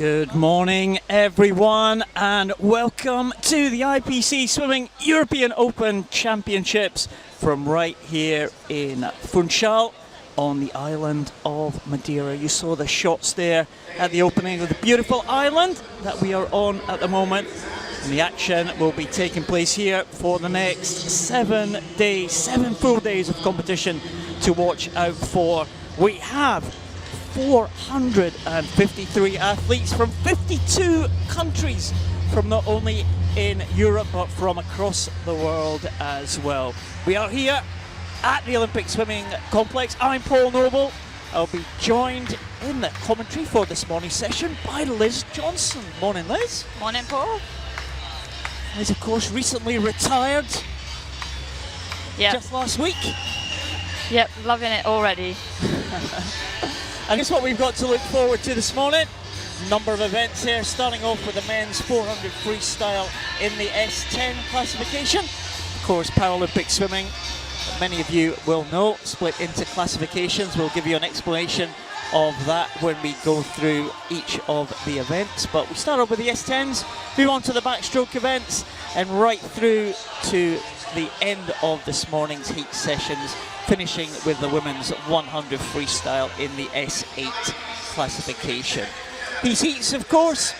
Good morning, everyone, and welcome to the IPC Swimming European Open Championships from right here in Funchal on the island of Madeira. You saw the shots there at the opening of the beautiful island that we are on at the moment. And the action will be taking place here for the next 7 days, 7 full days of competition to watch out for. We have 453 athletes from 52 countries, from not only in Europe but from across the world as well. We are here at the Olympic Swimming Complex. I'm Paul Noble. I'll be joined in the commentary for this morning's session by Liz Johnson. Morning, Liz. Morning, Paul. Liz, of course, recently retired. Yep. Just last week. Yep, loving it already. And guess what we've got to look forward to this morning? Number of events here, starting off with the men's 400 freestyle in the S10 classification. Of course, Paralympic swimming, many of you will know, split into classifications. We'll give you an explanation of that when we go through each of the events. But we start off with the S10s, move on to the backstroke events, and right through to the end of this morning's heat sessions, finishing with the women's 100 freestyle in the S8 classification. These heats, of course,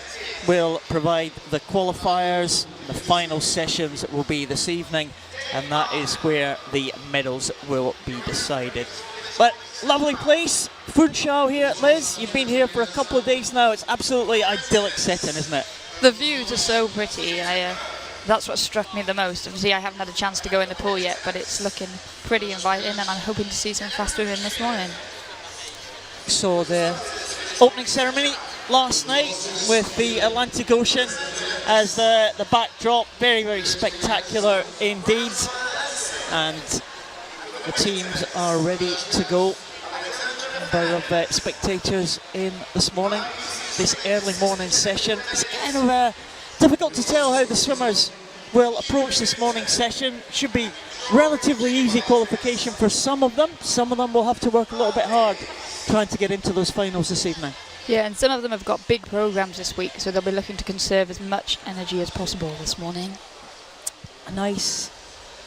will provide the qualifiers. The final sessions will be this evening, and that is where the medals will be decided. But lovely place, Funchal here, Liz. You've been here for a couple of days now. It's absolutely idyllic setting, isn't it? The views are so pretty. That's what struck me the most. Obviously, I haven't had a chance to go in the pool yet, but it's looking pretty inviting, and I'm hoping to see some fast swimming this morning. So the opening ceremony last night with the Atlantic Ocean as the backdrop, very, very spectacular indeed. And the teams are ready to go. A number of spectators in this morning, this early morning session. It's kind of difficult to tell how the swimmers will approach this morning's session. Should be relatively easy qualification for some of them. Some of them will have to work a little bit hard trying to get into those finals this evening. Yeah, and some of them have got big programs this week, so they'll be looking to conserve as much energy as possible this morning. A nice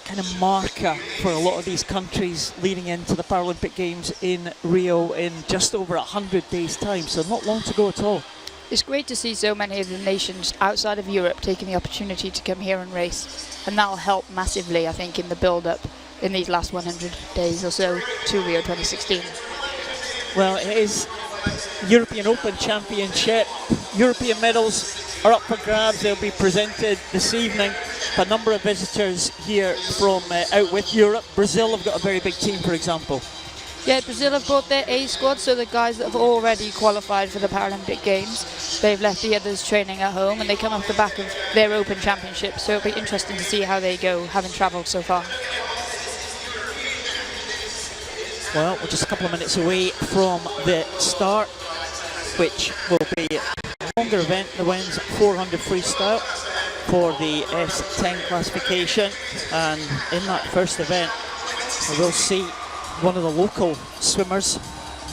kind of marker for a lot of these countries leading into the Paralympic Games in Rio in just over 100 days' time, so not long to go at all. It's great to see so many of the nations outside of Europe taking the opportunity to come here and race, and that'll help massively, I think, in the build-up in these last 100 days or so to Rio 2016. Well, it is European Open Championship. European medals are up for grabs. They'll be presented this evening. A number of visitors here from out with Europe. Brazil have got a very big team, for example. Yeah, Brazil have brought their A squad, so the guys that have already qualified for the Paralympic Games. They've left the others training at home, and they come off the back of their Open Championship, so it'll be interesting to see how they go, having travelled so far. Well, we're just a couple of minutes away from the start, which will be a longer event, the women's 400 freestyle for the S10 classification. And in that first event, we will see one of the local swimmers,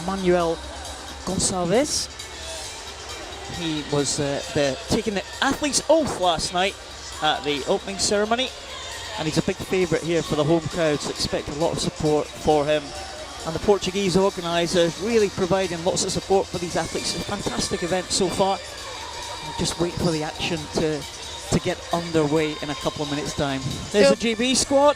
Manuel Gonçalves. He was taking the athlete's oath last night at the opening ceremony, and he's a big favourite here for the home crowds. Expect a lot of support for him. And the Portuguese organisers really providing lots of support for these athletes. It's a fantastic event so far. Just wait for the action to get underway in a couple of minutes' time. There's the GB squad.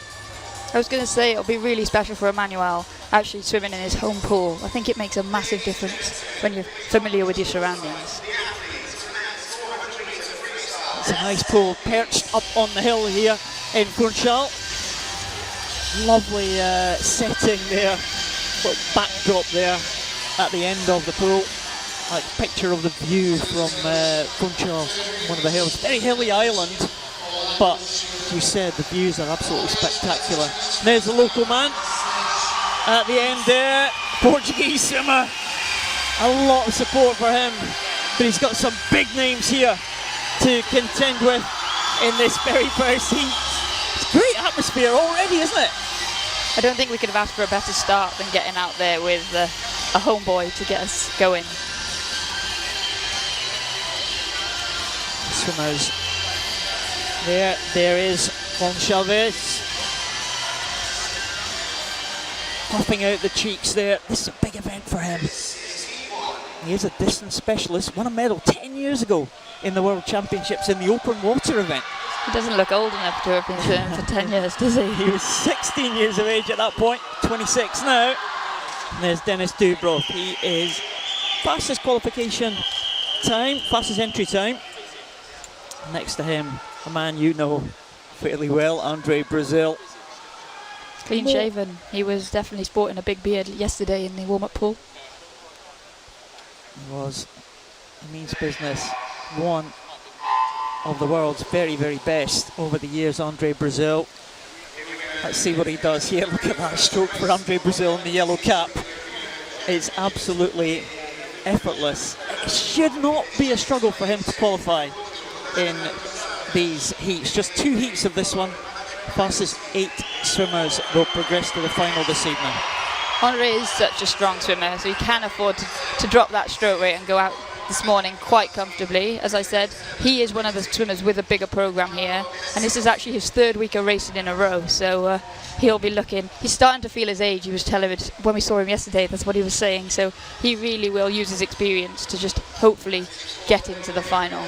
I was going to say it'll be really special for Emmanuel actually swimming in his home pool. I think it makes a massive difference when you're familiar with your surroundings. It's a nice pool perched up on the hill here in Funchal. Lovely setting there, little backdrop there at the end of the pool. Like a picture of the view from Funchal, one of the hills. Very hilly island, but as you said, the views are absolutely spectacular. And there's the local man at the end there, Portuguese swimmer. A lot of support for him, but he's got some big names here to contend with in this very first heat. It's great atmosphere already, isn't it? I don't think we could have asked for a better start than getting out there with a homeboy to get us going. swimmers. There is Funchal puffing out the cheeks there. This is a big event for him. He is a distance specialist, won a medal 10 years ago in the World Championships in the open water event. He doesn't look old enough to have been swimming for 10 years, does he? He was 16 years of age at that point, 26 now. And there's Denis Dubrov. He is fastest qualification time, fastest entry time. Next to him, a man you know fairly well, Andre Brazil. Clean shaven. He was definitely sporting a big beard yesterday in the warm-up pool. He was. He means business. One of the world's very, very best over the years, Andre Brazil. Let's see what he does here. Look at that stroke for Andre Brazil in the yellow cap. It's absolutely effortless. It should not be a struggle for him to qualify in these heats. Just 2 heats of this one. Fastest 8 swimmers will progress to the final this evening. Andre is such a strong swimmer, so he can afford to drop that stroke rate and go out this morning quite comfortably. As I said, he is one of the swimmers with a bigger program here, and this is actually his 3rd week of racing in a row, so he'll be looking. He's starting to feel his age. He was telling it when we saw him yesterday, that's what he was saying, so he really will use his experience to just hopefully get into the final.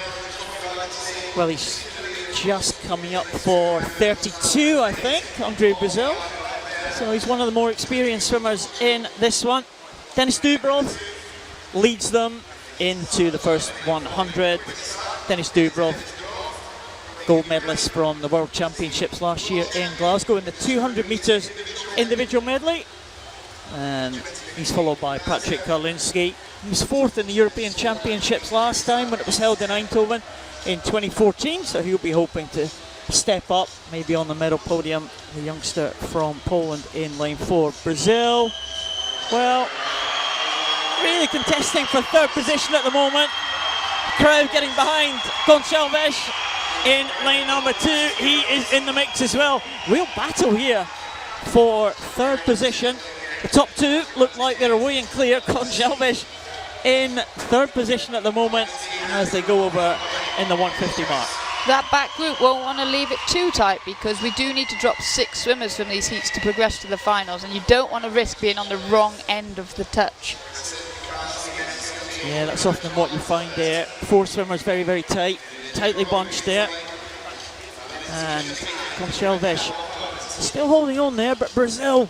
Well, he's just coming up for 32, I think, Andre Brazil. So he's one of the more experienced swimmers in this one. Denis Dubrov leads them into the first 100. Denis Dubrov, gold medalist from the World Championships last year in Glasgow in the 200 metres individual medley. And he's followed by Patrick Karlinski. He was 4th in the European Championships last time when it was held in Eindhoven in 2014, so he'll be hoping to step up, maybe on the medal podium. The youngster from Poland in lane 4. Brazil, well, really contesting for 3rd position at the moment. Crowd getting behind Gonçalves in lane number 2. He is in the mix as well. Real battle here for 3rd position. The top 2 look like they're away and clear. Gonçalves in 3rd position at the moment as they go over in the 150 mark. That back group won't want to leave it too tight, because we do need to drop 6 swimmers from these heats to progress to the finals, and you don't want to risk being on the wrong end of the touch. Yeah, that's often what you find there. 4 swimmers very, very tightly bunched there. And Gonçalves still holding on there, but Brazil,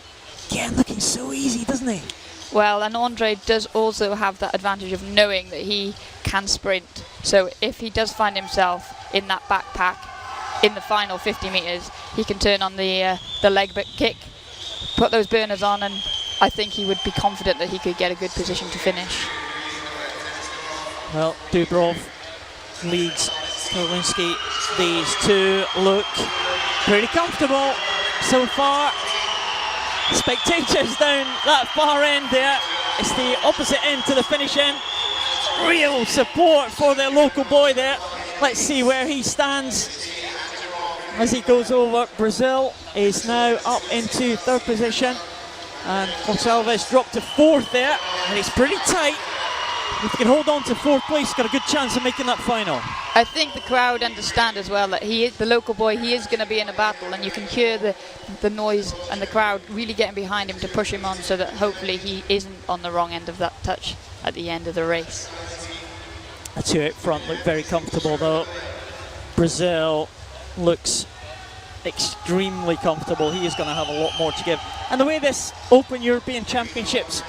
again, looking so easy, doesn't he? Well, and Andre does also have that advantage of knowing that he can sprint. So if he does find himself in that backpack in the final 50 metres, he can turn on the leg kick, put those burners on, and I think he would be confident that he could get a good position to finish. Well, Dubrov leads Karlinski. These 2 look pretty comfortable so far. Spectators down that far end there. It's the opposite end to the finish end. Real support for their local boy there. Let's see where he stands as he goes over. Brazil is now up into 3rd position, and Gonçalves dropped to 4th there, and it's pretty tight. If he can hold on to 4th place, he's got a good chance of making that final. I think the crowd understand as well that he is the local boy. He is going to be in a battle, and you can hear the noise and the crowd really getting behind him to push him on, so that hopefully he isn't on the wrong end of that touch at the end of the race. The 2 out front look very comfortable though. Brazil looks extremely comfortable. He is going to have a lot more to give. And the way this Open European Championships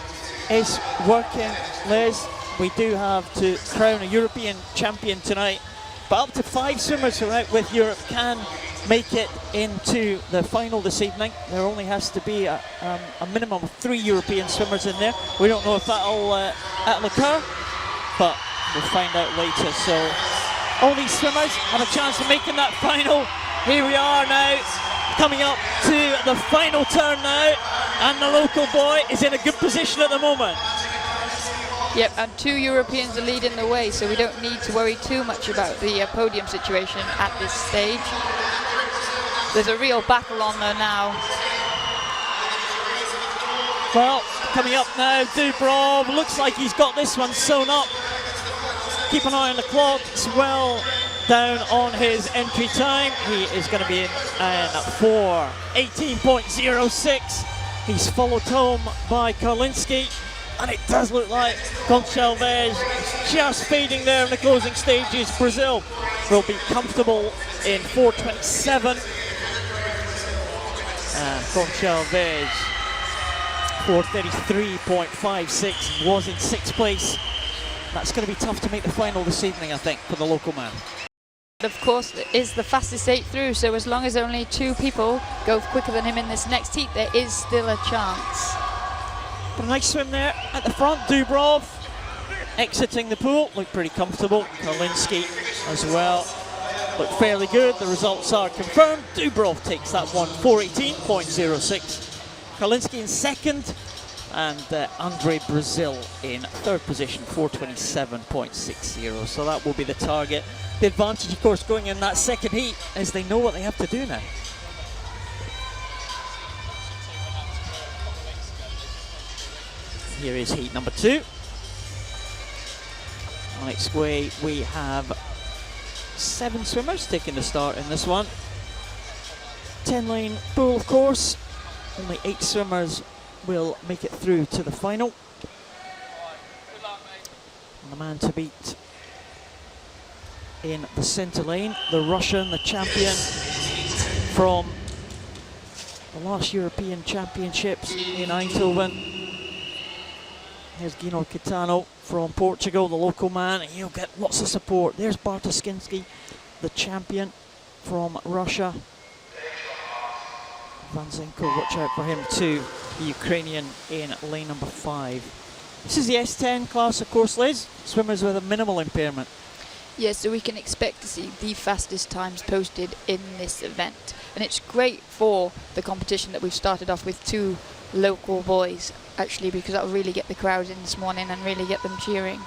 is working, Liz, we do have to crown a European champion tonight, but up to 5 swimmers who are out with Europe can make it into the final this evening. There only has to be a minimum of 3 European swimmers in there. We don't know if that'll occur, but we'll find out later. So all these swimmers have a chance of making that final. Here we are now, coming up to the final turn now, and the local boy is in a good position at the moment. Yep, and 2 Europeans are leading the way, so we don't need to worry too much about the podium situation at this stage. There's a real battle on there now. Well, coming up now, Dubrov looks like he's got this one sewn up. Keep an eye on the clock. It's well down on his entry time. He is going to be in 4:18.06. He's followed home by Karlinski, and it does look like Funchal just fading there in the closing stages. Brazil will be comfortable in 4:27. And Funchal 4:33.56 was in 6th place. That's going to be tough to make the final this evening, I think, for the local man. Of course, it is the fastest 8 through, so as long as only 2 people go quicker than him in this next heat, there is still a chance. But a nice swim there at the front. Dubrov exiting the pool, looked pretty comfortable. Karlinski as well, looked fairly good. The results are confirmed. Dubrov takes that one, 4:18.06. Karlinski in 2nd, and Andre Brazil in 3rd position, 4:27.60. So that will be the target. The advantage, of course, going in that 2nd heat is they know what they have to do now. Here is heat number 2. On its way, we have 7 swimmers taking the start in this one. 10-lane pool, of course. Only 8 swimmers will make it through to the final. And the man to beat in the centre lane, the Russian, the champion from the last European Championships in Eindhoven. Here's Gino Kitano from Portugal, the local man. He'll get lots of support. There's Bartoskinski, the champion from Russia. Vanzenko, watch out for him too, the Ukrainian in lane number 5. This is the S10 class, of course, Liz. Swimmers with a minimal impairment. Yes, so we can expect to see the fastest times posted in this event. And it's great for the competition that we've started off with 2 local boys, actually, because that'll really get the crowd in this morning and really get them cheering.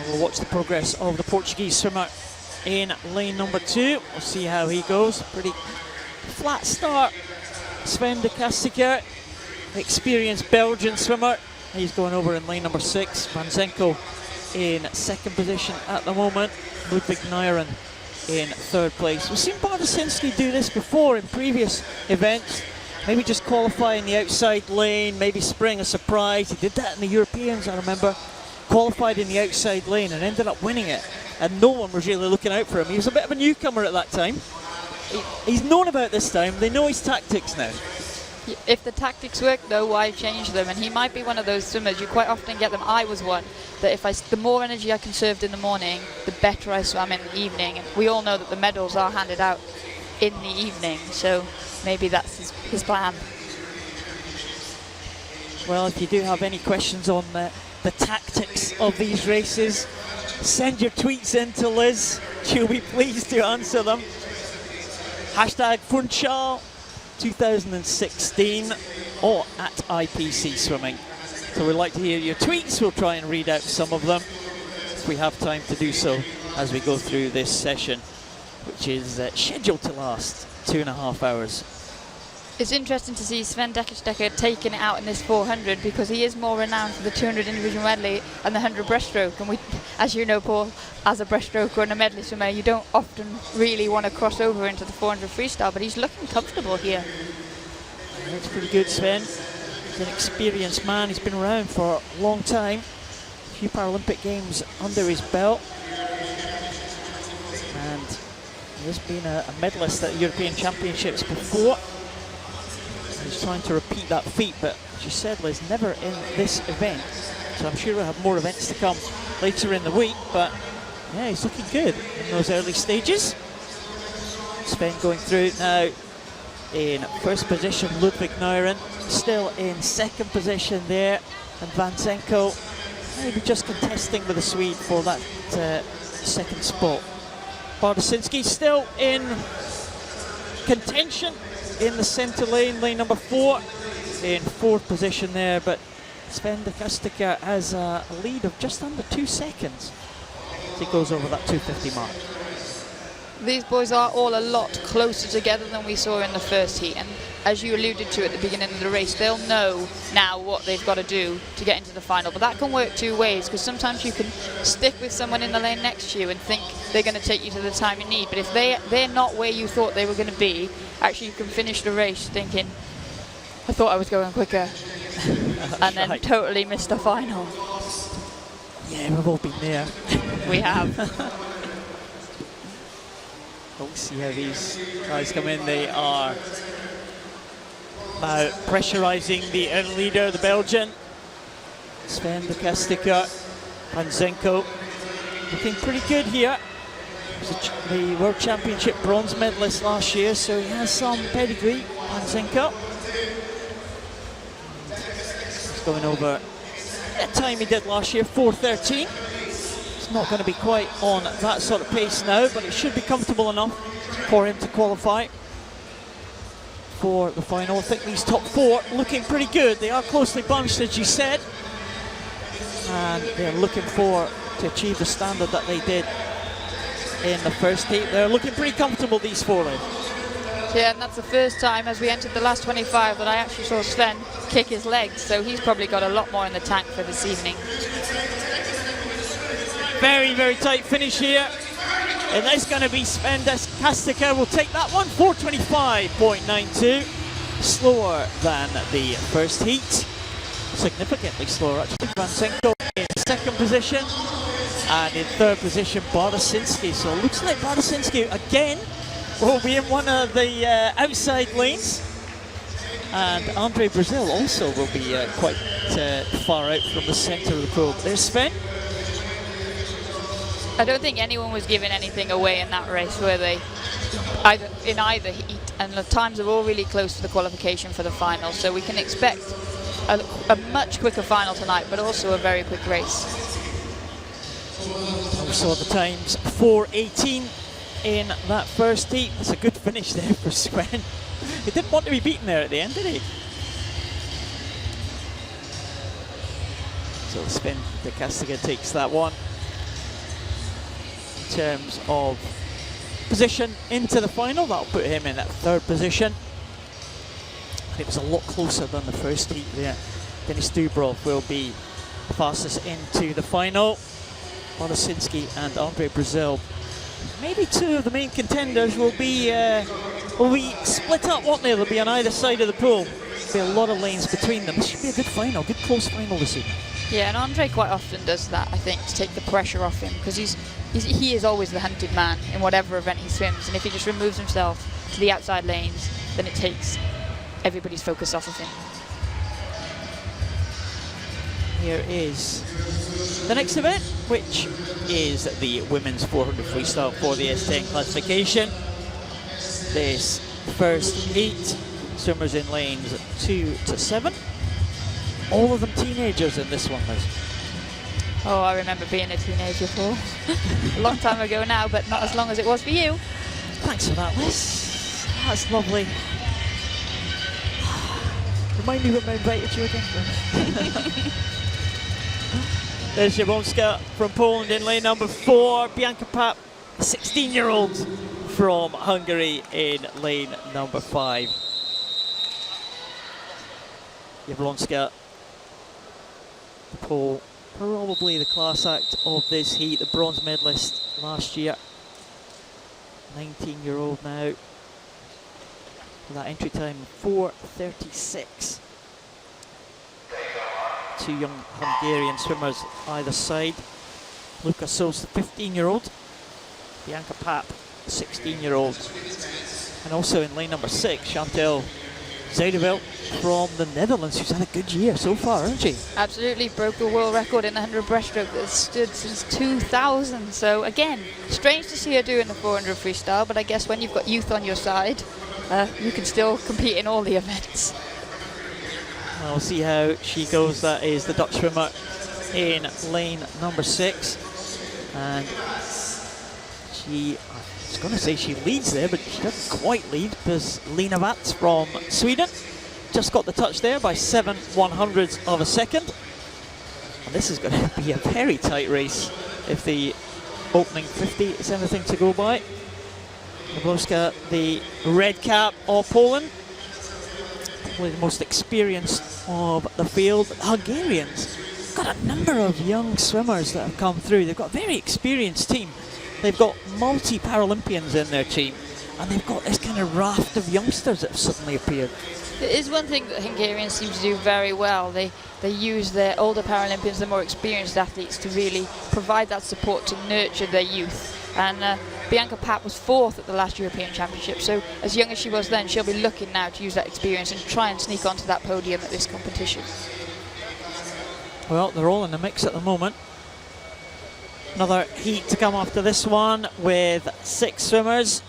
We'll watch the progress of the Portuguese swimmer in lane number 2. We'll see how he goes. Pretty flat start. Sven de Casticker, experienced Belgian swimmer. He's going over in lane number 6. Vanzenko in 2nd position at the moment. Ludwig Nyren in 3rd place. We've seen Bartoszinski do this before in previous events. Maybe just qualify in the outside lane, maybe spring a surprise. He did that in the Europeans, I remember. Qualified in the outside lane and ended up winning it. And no one was really looking out for him. He was a bit of a newcomer at that time. He's known about this time. They know his tactics now. If the tactics work, though, why change them? And he might be one of those swimmers. You quite often get them. I was one that the more energy I conserved in the morning, the better I swam in the evening. And we all know that the medals are handed out in the evening, so maybe that's his plan. Well, if you do have any questions on the tactics of these races, send your tweets in to Liz. She'll be pleased to answer them. Hashtag Funchal 2016 or at IPC Swimming. So we'd like to hear your tweets. We'll try and read out some of them if we have time to do so as we go through this session, which is scheduled to last 2.5 hours. It's interesting to see Sven de Casticker taking it out in this 400 because he is more renowned for the 200 individual medley and the 100 breaststroke. And we, as you know, Paul, as a breaststroker and a medley swimmer, you don't often really want to cross over into the 400 freestyle, but he's looking comfortable here. That's pretty good, Sven. He's an experienced man. He's been around for a long time. A few Paralympic games under his belt. And he's been a medalist at the European Championships before. He's trying to repeat that feat, but as you said, Liz, never in this event. So I'm sure we'll have more events to come later in the week, but yeah, he's looking good in those early stages. Sven going through now in 1st position, Ludwig Nyren, still in 2nd position there, and Vanzenko maybe just contesting with the Swede for that 2nd spot. Bartoszinski still in contention in the centre lane, lane number 4, in 4th position there, but Sven de Casticker has a lead of just under 2 seconds as he goes over that 250 mark. These boys are all a lot closer together than we saw in the first heat, and as you alluded to at the beginning of the race, they'll know now what they've got to do to get into the final. But that can work two ways, because sometimes you can stick with someone in the lane next to you and think they're going to take you to the time you need. But if they're not where you thought they were going to be, actually you can finish the race thinking, I thought I was going quicker, and then totally missed the final. Yeah, we've all been there. We have. We'll see how these guys come in. They are now pressurising the early leader, the Belgian, Sven de Casticker, Panzenko. Looking pretty good here. He was the World Championship bronze medalist last year, so he has some pedigree, Panzenko. He's going over the time he did last year, 4:13. It's not going to be quite on that sort of pace now, but it should be comfortable enough for him to qualify for the final. I think these top four looking pretty good. They are closely bunched, as you said, and they're looking to achieve the standard that they did in the first heat. They're looking pretty comfortable, these four lanes. Yeah, and that's the first time as we entered the last 25 that I actually saw Sven kick his legs, so he's probably got a lot more in the tank for this evening. Very, very tight finish here. And that's going to be Sven de Casticker will take that one, 4:25.92. Slower than the first heat. Significantly slower, actually. Panzenko in second position. And in third position, Barasinski. So it looks like Barasinski again will be in one of the outside lanes. And Andre Brazil also will be quite far out from the centre of the pool. There's Sven. I don't think anyone was giving anything away in that race, were they? Either heat, and the times are all really close to the qualification for the final, so we can expect a much quicker final tonight, but also a very quick race. We saw the times 4:18 in that first heat. That's a good finish there for Sven. He didn't want to be beaten there at the end, did he? So Sven de Casticker takes that one. In terms of position into the final, that'll put him in at third position. It was a lot closer than the first heat there. Denis Dubrov will be fastest into the final. Barasinski and Andre Brazil, maybe two of the main contenders, will be split up, won't they? They'll be on either side of the pool. There'll be a lot of lanes between them. This should be a good final, good close final this evening. Yeah, and Andre quite often does that, I think, to take the pressure off him, because he is always the hunted man in whatever event he swims, and if he just removes himself to the outside lanes, then it takes everybody's focus off of him. Here is the next event, which is the women's 400 freestyle for the S10 classification. This first heat, swimmers in lanes 2 to 7. All of them teenagers in this one, Liz. Oh, I remember being a teenager for a long time ago now, but not as long as it was for you. Thanks for that, Liz. That's lovely. Remind me when I invited you again. There's Jablonska from Poland in lane number 4. Bianca Pap, 16-year-old from Hungary in lane number 5. Jablonska, the pole, probably the class act of this heat, the bronze medalist last year. 19-year-old now. That entry time 4:36. Two young Hungarian swimmers either side. Luka Sos, the 15-year-old. Bianca Pap, 16-year-old. And also in lane number 6, Chantal Zuideveld from the Netherlands, who's had a good year so far, hasn't she? Absolutely, broke the world record in the 100 breaststroke that's stood since 2000. So again, strange to see her doing the 400 freestyle, but I guess when you've got youth on your side, you can still compete in all the events. We'll see how she goes. That is the Dutch swimmer in lane number 6. And I was going to say she leads there, but she doesn't quite lead, because Lena Vats from Sweden just got the touch there by 7/100ths of a second. And this is going to be a very tight race if the opening 50 is anything to go by. Jablonska, the red cap of Poland. probably the most experienced of the field. The Hungarians got a number of young swimmers that have come through. They've got a very experienced team. They've got multi-Paralympians in their team, and they've got this kind of raft of youngsters that have suddenly appeared. It is one thing that Hungarians seem to do very well. They use their older Paralympians, the more experienced athletes, to really provide that support to nurture their youth. And Bianca Papp was 4th at the last European Championship, so as young as she was then, she'll be looking now to use that experience and try and sneak onto that podium at this competition. Well, they're all in the mix at the moment. Another heat to come after this one with 6 swimmers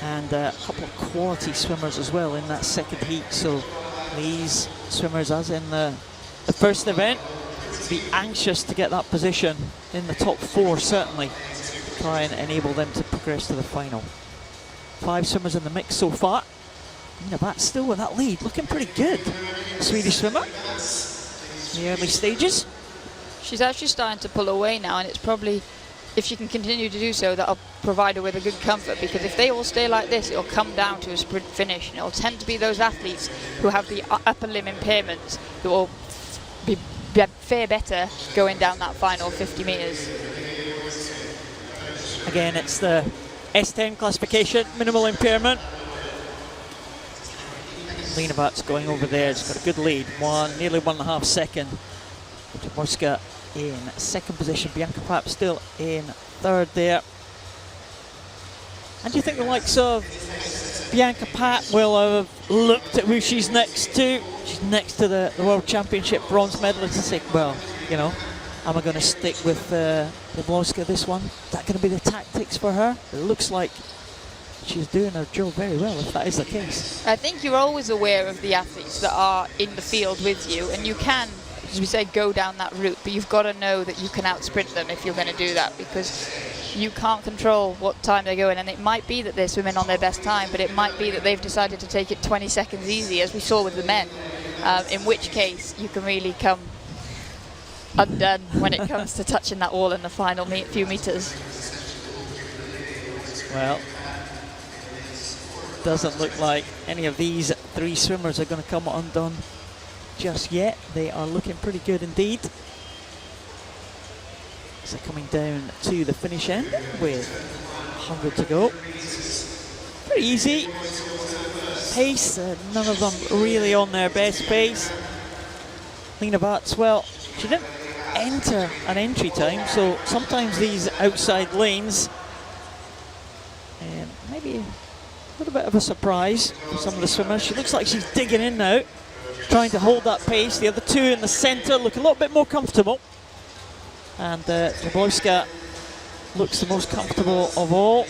and a couple of quality swimmers as well in that second heat. So these swimmers, as in the first event, be anxious to get that position in the top 4 certainly, to try and enable them to progress to the final. 5 swimmers in the mix so far. That's still with that lead, looking pretty good. Swedish swimmer in the early stages. She's actually starting to pull away now, and it's probably, if she can continue to do so, that'll provide her with a good comfort, because if they all stay like this, it'll come down to a sprint finish, and it'll tend to be those athletes who have the upper limb impairments who will fare better going down that final 50 metres. Again, it's the S10 classification, minimal impairment. Lena Butt's going over there, she's got a good lead, nearly 1.5 seconds. Jablonska in second position, Bianca Papp still in third there. And do you think the likes of Bianca Papp will have looked at who she's next to? She's next to the World Championship bronze medalist and say, well, am I going to stick with Jablonska this one? Is that going to be the tactics for her? It looks like she's doing her job very well, if that is the case. I think you're always aware of the athletes that are in the field with you, and you can, as we say, go down that route, but you've got to know that you can outsprint them if you're going to do that, because you can't control what time they're going, and it might be that they're swimming on their best time, but it might be that they've decided to take it 20 seconds easy, as we saw with the men, in which case you can really come undone when it comes to touching that wall in the final few metres. Well, doesn't look like any of these 3 swimmers are going to come undone just yet. They are looking pretty good indeed. So coming down to the finish end with 100 to go. Pretty easy pace, none of them really on their best pace. Lena Butt, well, she didn't enter an entry time, so sometimes these outside lanes maybe a little bit of a surprise for some of the swimmers. She looks like she's digging in now, trying to hold that pace. The other 2 in the centre look a little bit more comfortable, and Jablonska looks the most comfortable of all,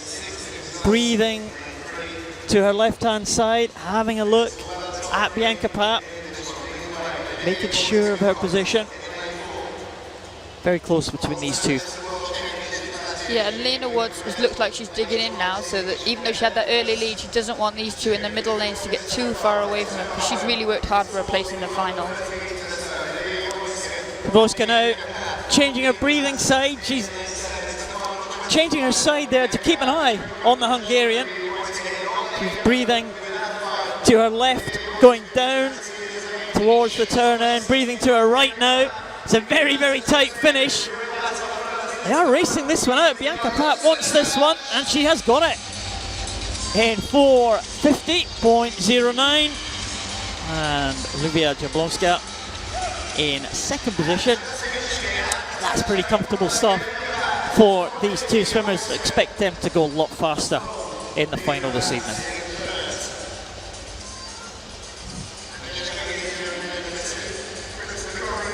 breathing to her left hand side, having a look at Bianca Papp, making sure of her position. Very close between these 2. Yeah, and Lena Woods looks like she's digging in now, so that even though she had that early lead, she doesn't want these 2 in the middle lanes to get too far away from her, because she's really worked hard for a place in the final. Jablonska now changing her breathing side. She's changing her side there to keep an eye on the Hungarian. She's breathing to her left, going down towards the turn end, breathing to her right now. It's a very, very tight finish. They are racing this one out. Bianca Papp wants this one, and she has got it in 4:50.09. And Olivia Jablonska in second position. That's pretty comfortable stuff for these 2 swimmers. Expect them to go a lot faster in the final this evening.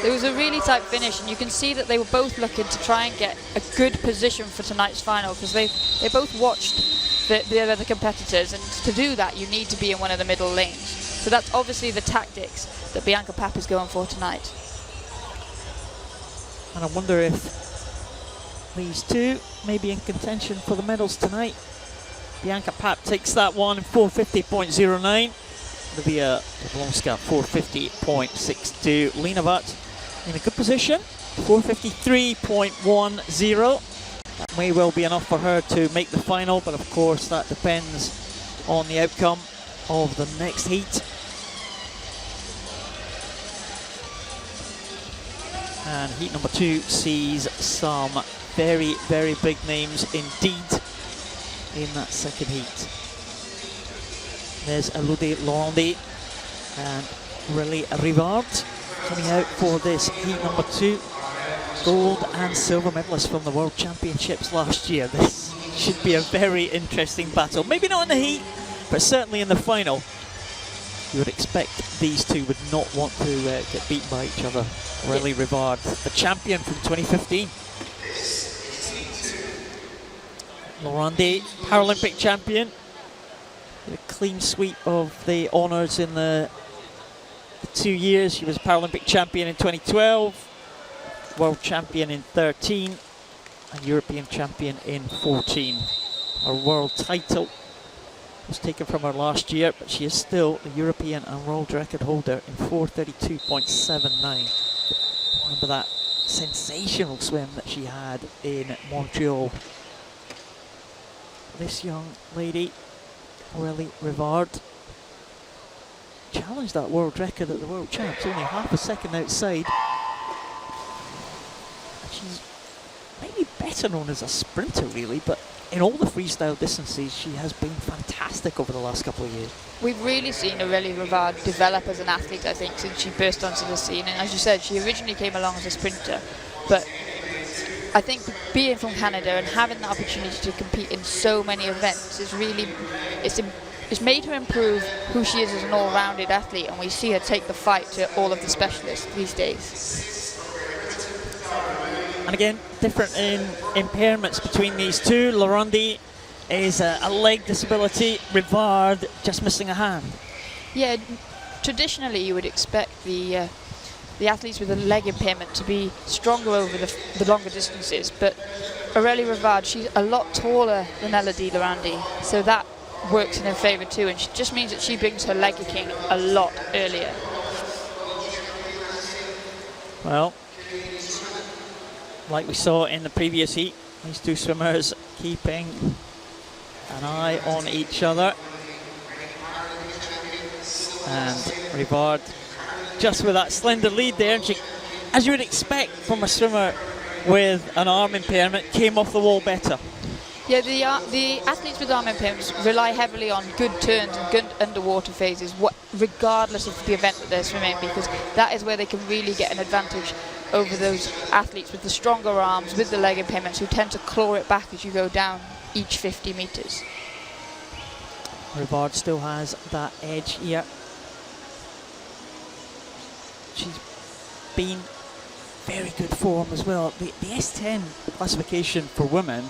It was a really tight finish, and you can see that they were both looking to try and get a good position for tonight's final, because they both watched the other competitors, and to do that you need to be in one of the middle lanes. So that's obviously the tactics that Bianca Papp is going for tonight. And I wonder if these 2 may be in contention for the medals tonight. Bianca Papp takes that one in 4:50.09. Olivia Jablonska 4:50.62. Lena Butt in a good position, 4:53.10. That may well be enough for her to make the final, but of course that depends on the outcome of the next heat. And heat number 2 sees some very, very big names indeed in that second heat. There's Elodie Laurent and Aurélie Rivard coming out for this heat number 2. Gold and silver medalists from the World Championships last year. This should be a very interesting battle. Maybe not in the heat, but certainly in the final. You would expect these two would not want to get beaten by each other. Aurélie Rivard, the champion from 2015. Laurent, Paralympic champion. A clean sweep of the honours in the 2 years. She was Paralympic champion in 2012, World champion in 13, and European champion in 14. Her world title was taken from her last year, but she is still the European and world record holder in 4:32.79. Remember that sensational swim that she had in Montreal. This young lady, Aurélie Rivard, challenged that world record at the World Champs, only half a second outside. And she's maybe better known as a sprinter really, but in all the freestyle distances she has been fantastic over the last couple of years. We've really seen Aurélie Rivard develop as an athlete, I think, since she burst onto the scene. And as you said, she originally came along as a sprinter, but I think being from Canada and having the opportunity to compete in so many events is really, it's made her improve who she is as an all-rounded athlete, and we see her take the fight to all of the specialists these days. And again, different in impairments between these two. Laurent is a leg disability, Rivard just missing a hand. Yeah, traditionally you would expect the athletes with a leg impairment to be stronger over the longer distances, but Aurélie Rivard, she's a lot taller than Elodie Laurent, so that works in her favour too, and it just means that she brings her leg kicking a lot earlier. Well, like we saw in the previous heat, these two swimmers keeping an eye on each other. And Rivard just with that slender lead there, and she, as you would expect from a swimmer with an arm impairment, came off the wall better. Yeah, the athletes with arm impairments rely heavily on good turns and good underwater phases, regardless of the event that they're swimming, because that is where they can really get an advantage over those athletes with the stronger arms, with the leg impairments, who tend to claw it back as you go down each 50 metres. Rivard still has that edge here. She's been very good form as well. The S10 classification for women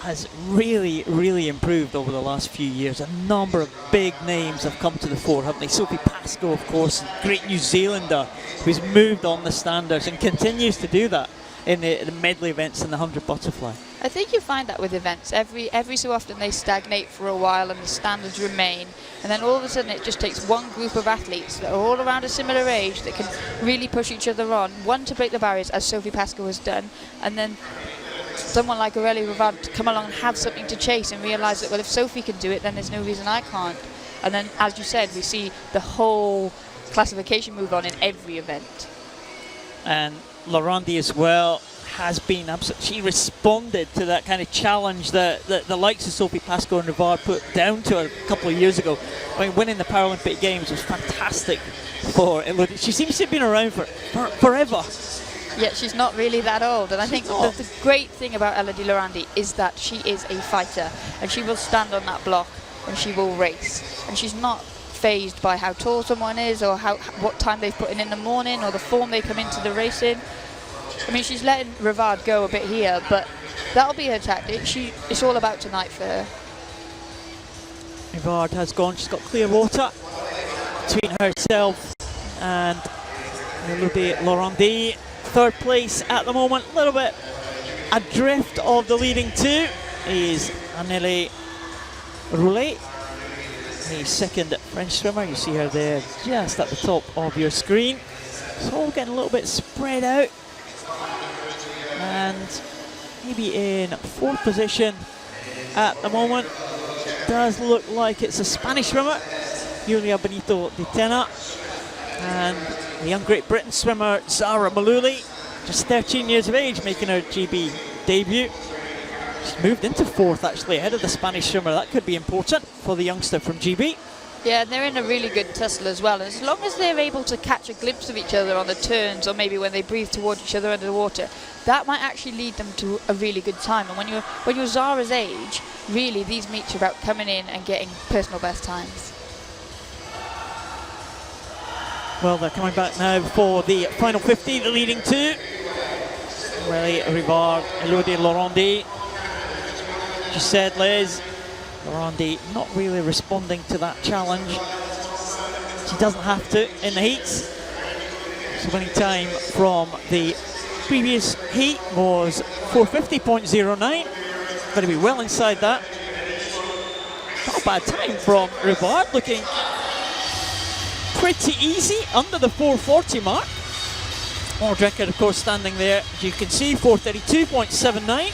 has really, really improved over the last few years. A number of big names have come to the fore, haven't they? Sophie Pascoe, of course, great New Zealander who's moved on the standards and continues to do that in the medley events and the 100 butterfly. I think you find that with events. Every so often they stagnate for a while and the standards remain, and then all of a sudden it just takes one group of athletes that are all around a similar age that can really push each other on, one to break the barriers, as Sophie Pascoe has done, and then someone like Aurélie Rivard to come along and have something to chase and realise that, well, if Sophie can do it, then there's no reason I can't. And then, as you said, we see the whole classification move on in every event. And Laurent as well has been she responded to that kind of challenge that the likes of Sophie Pascoe and Rivard put down to her a couple of years ago. I mean, winning the Paralympic Games was fantastic for Elodie. She seems to have been around for forever. Yeah, she's not really that old, and I think the great thing about Elodie Laurent is that she is a fighter, and she will stand on that block and she will race, and she's not phased by how tall someone is or what time they've put in the morning or the form they come into the race in. I mean, she's letting Rivard go a bit here, but that'll be her tactic. It's all about tonight for her. Rivard has gone, she's got clear water between herself and Elodie Laurent. Third place at the moment, a little bit adrift of the leading two is Anneli Roulet, the second French swimmer. You see her there just at the top of your screen. It's all getting a little bit spread out, and maybe in fourth position at the moment does look like it's a Spanish swimmer, Julia Benito de Tena, and the young Great Britain swimmer Zara Malouli. just 13 years of age, making her GB debut. She's moved into 4th actually, ahead of the Spanish swimmer. That could be important for the youngster from GB. Yeah, and they're in a really good tussle as well. And as long as they're able to catch a glimpse of each other on the turns, or maybe when they breathe towards each other under the water, that might actually lead them to a really good time. And when you're Zara's age, really these meets are about coming in and getting personal best times. Well, they're coming back now for the final 50, the leading two. Relly Rivard, Elodie Laurandi. She said, Liz, Laurandi not really responding to that challenge. She doesn't have to in the heats. So winning time from the previous heat was 450.09. Going to be well inside that. Not a bad time from Rivard, looking pretty easy under the 440 mark. Mordrecker, of course, standing there, as you can see, 432.79.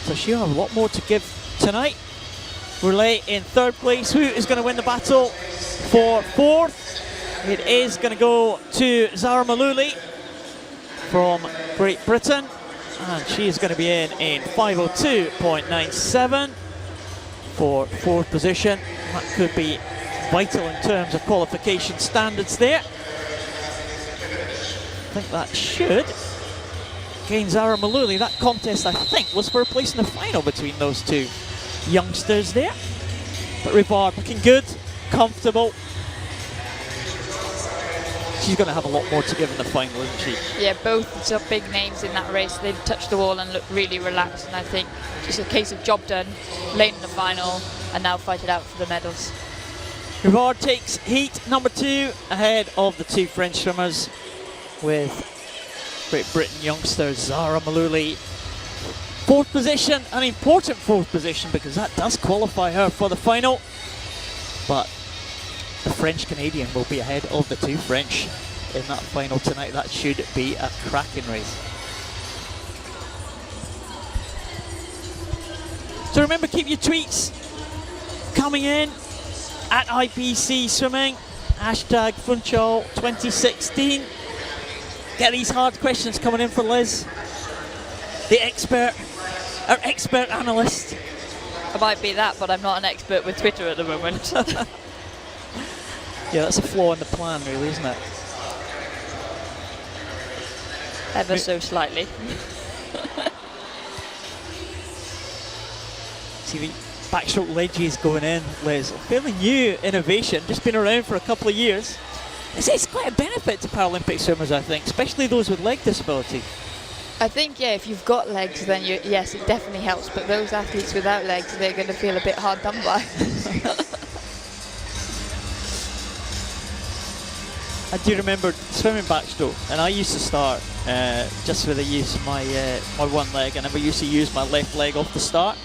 So she'll have a lot more to give tonight. Relay in 3rd place. Who is going to win the battle for 4th? It is going to go to Zara Malouli from Great Britain. And she is going to be in 502.97 for 4th position. That could be vital in terms of qualification standards there. I think that should gain Zara Malouli. That contest, I think, was for a place in the final between those two youngsters there. But Rivard looking good, comfortable. She's going to have a lot more to give in the final, isn't she? Yeah, both some big names in that race. They've touched the wall and looked really relaxed, and I think just a case of job done, late in the final, and now fight it out for the medals. Rivard takes heat number 2 ahead of the 2 French swimmers, with Great Britain youngster Zara Malouli. 4th position, an important 4th position, because that does qualify her for the final. But the French-Canadian will be ahead of the 2 French in that final tonight. That should be a cracking race. So remember, keep your tweets coming in at IPC Swimming, hashtag Funchal 2016. Get these hard questions coming in for Liz, the expert, our expert analyst. I might be that, but I'm not an expert with Twitter at the moment. Yeah, that's a flaw in the plan, really, isn't it? Ever so slightly. See the backstroke ledges going in, Liz. Fairly new innovation, just been around for a couple of years. It's quite a benefit to Paralympic swimmers, I think, especially those with leg disability. I think, yeah, if you've got legs, then yes, it definitely helps. But those athletes without legs, they're going to feel a bit hard done by. I do remember swimming backstroke, and I used to start just with the use of my my one leg. I never used to use my left leg off the start.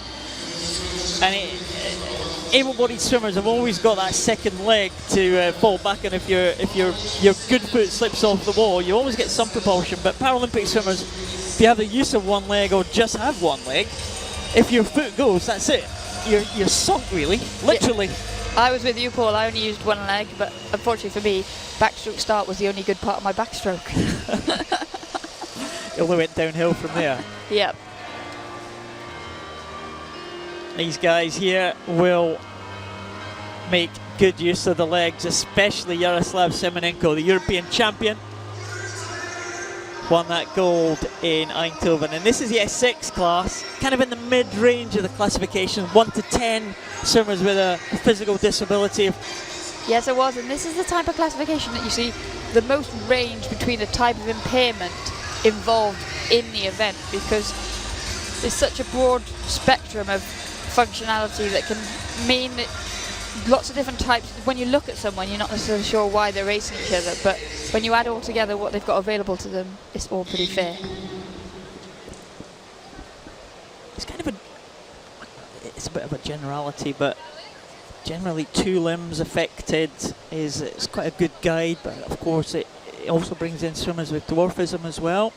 And able-bodied swimmers have always got that second leg to fall back on. If your good foot slips off the wall, you always get some propulsion. But Paralympic swimmers, if you have the use of one leg or just have one leg, if your foot goes, that's it. You're sunk, really, literally. Yeah. I was with you, Paul. I only used one leg, but unfortunately for me, backstroke start was the only good part of my backstroke. It only went downhill from there. Yep. These guys here will make good use of the legs, especially Yaroslav Semenenko, the European champion. Won that gold in Eindhoven. And this is the S6 class, kind of in the mid-range of the classification, 1 to 10 swimmers with a physical disability. Yes, it was. And this is the type of classification that you see the most range between the type of impairment involved in the event, because there's such a broad spectrum of functionality that can mean that lots of different types. When you look at someone, you're not necessarily sure why they're racing each other, but when you add all together what they've got available to them, it's all pretty fair. It's kind of it's a bit of a generality, but generally 2 limbs affected is quite a good guide. But of course it also brings in swimmers with dwarfism as well